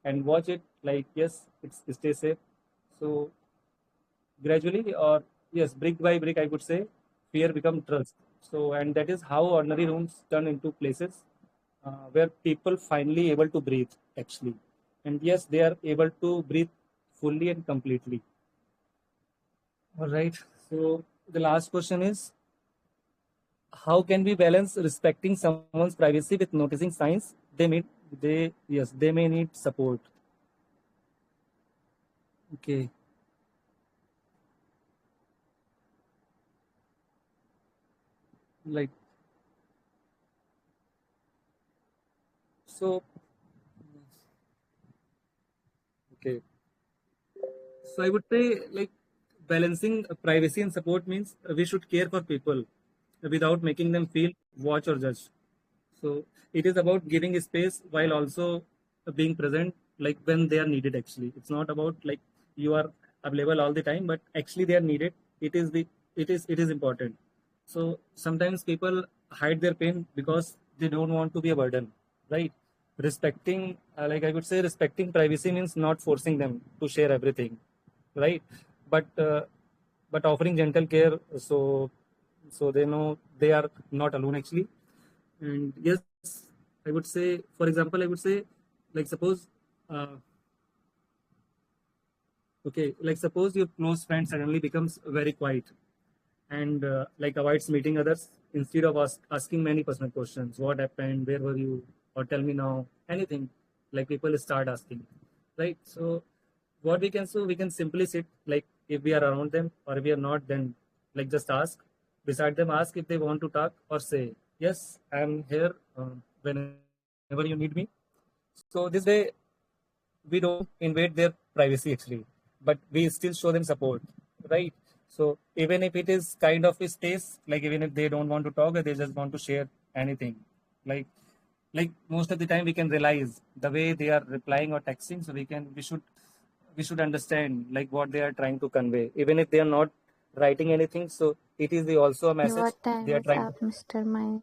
S2: and watch it. Like yes, it's stay safe. So gradually, or yes, brick by brick, I would say, fear become trust. So and that is how ordinary rooms turn into places where people finally able to breathe actually. And yes, they are able to breathe fully and completely. All right. So the last question is, how can we balance respecting someone's privacy with noticing signs they may need support. Okay, like so. Okay, so I would say like balancing privacy and support means we should care for people without making them feel watch or judge. So it is about giving space while also being present, like when they are needed. Actually, it's not about like you are available all the time, but actually they are needed. It is important. So sometimes people hide their pain because they don't want to be a burden, right? Respecting, like I would say, respecting privacy means not forcing them to share everything, right? But offering gentle care, so they know they are not alone actually. And yes, I would say, for example, I would say, like suppose, uh, okay, like suppose your close friend suddenly becomes very quiet and like avoids meeting others instead of asking many personal questions. What happened? Where were you? Or tell me now. Anything. Like people start asking, right? So what we can, so we can simply sit, like if we are around them, or if we are not, then like just ask beside them, ask if they want to talk, or say yes, I'm here whenever you need me. So this way we don't invade their privacy actually, but we still show them support, right? So even if it is kind of a space, like even if they don't want to talk or they just want to share anything, like like most of the time we can realize the way they are replying or texting, so we should we should understand like what they are trying to convey, even if they are not writing anything. So it is also a message
S1: Your time
S2: they are
S1: is
S2: trying
S1: up, Mr. Mike.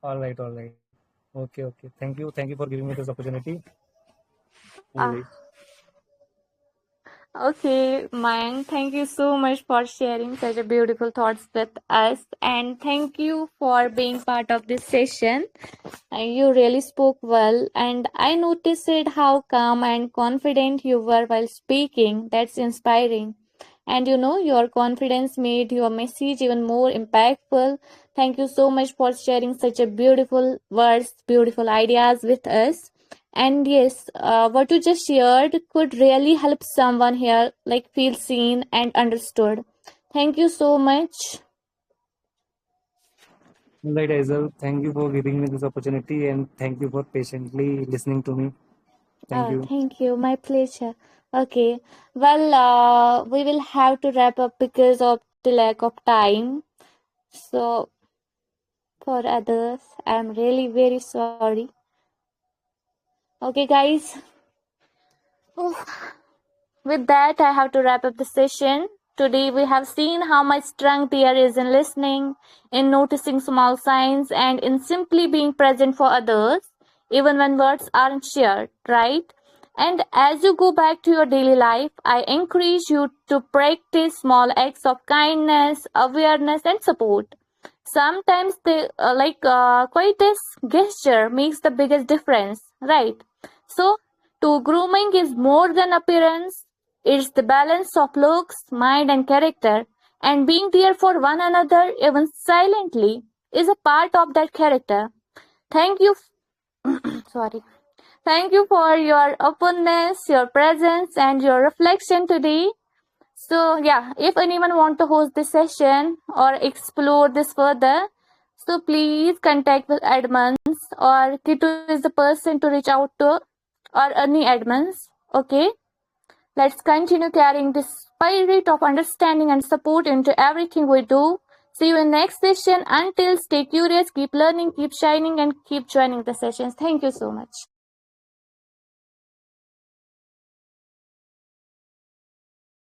S2: all right, all right. Okay, okay. Thank you for giving me this opportunity.
S1: Ah,
S2: Anyway,
S1: okay, Mayank, thank you so much for sharing such a beautiful thoughts with us, and thank you for being part of this session. You really spoke well, and I noticed how calm and confident you were while speaking. That's inspiring. And your confidence made your message even more impactful. Thank you so much for sharing such a beautiful words, beautiful ideas with us. And yes, what you just shared could really help someone here, like feel seen and understood. Thank you so much.
S2: all right, Aizal. Thank you for giving me this opportunity and thank you for patiently listening to me. Thank you.
S1: Thank you. My pleasure. Okay. Well, we will have to wrap up because of the lack of time. So, for others, I'm really very sorry. Okay, guys. With that, I have to wrap up the session. Today, we have seen how much strength there is in listening, in noticing small signs, and in simply being present for others, even when words aren't shared, right? And as you go back to your daily life, I encourage you to practice small acts of kindness, awareness, and support. Sometimes the quietest gesture makes the biggest difference, right? So, grooming is more than appearance. It's the balance of looks, mind, and character. And being there for one another, even silently, is a part of that character. Thank you. Sorry. Thank you for your openness, your presence, and your reflection today. So, yeah, if anyone want to host this session or explore this further, so please contact with admins, or Kittu is the person to reach out to, or any admins. Okay, let's continue carrying this spirit of understanding and support into everything we do. See you in next session. Until, stay curious, keep learning, keep shining, and keep joining the sessions. Thank you so much.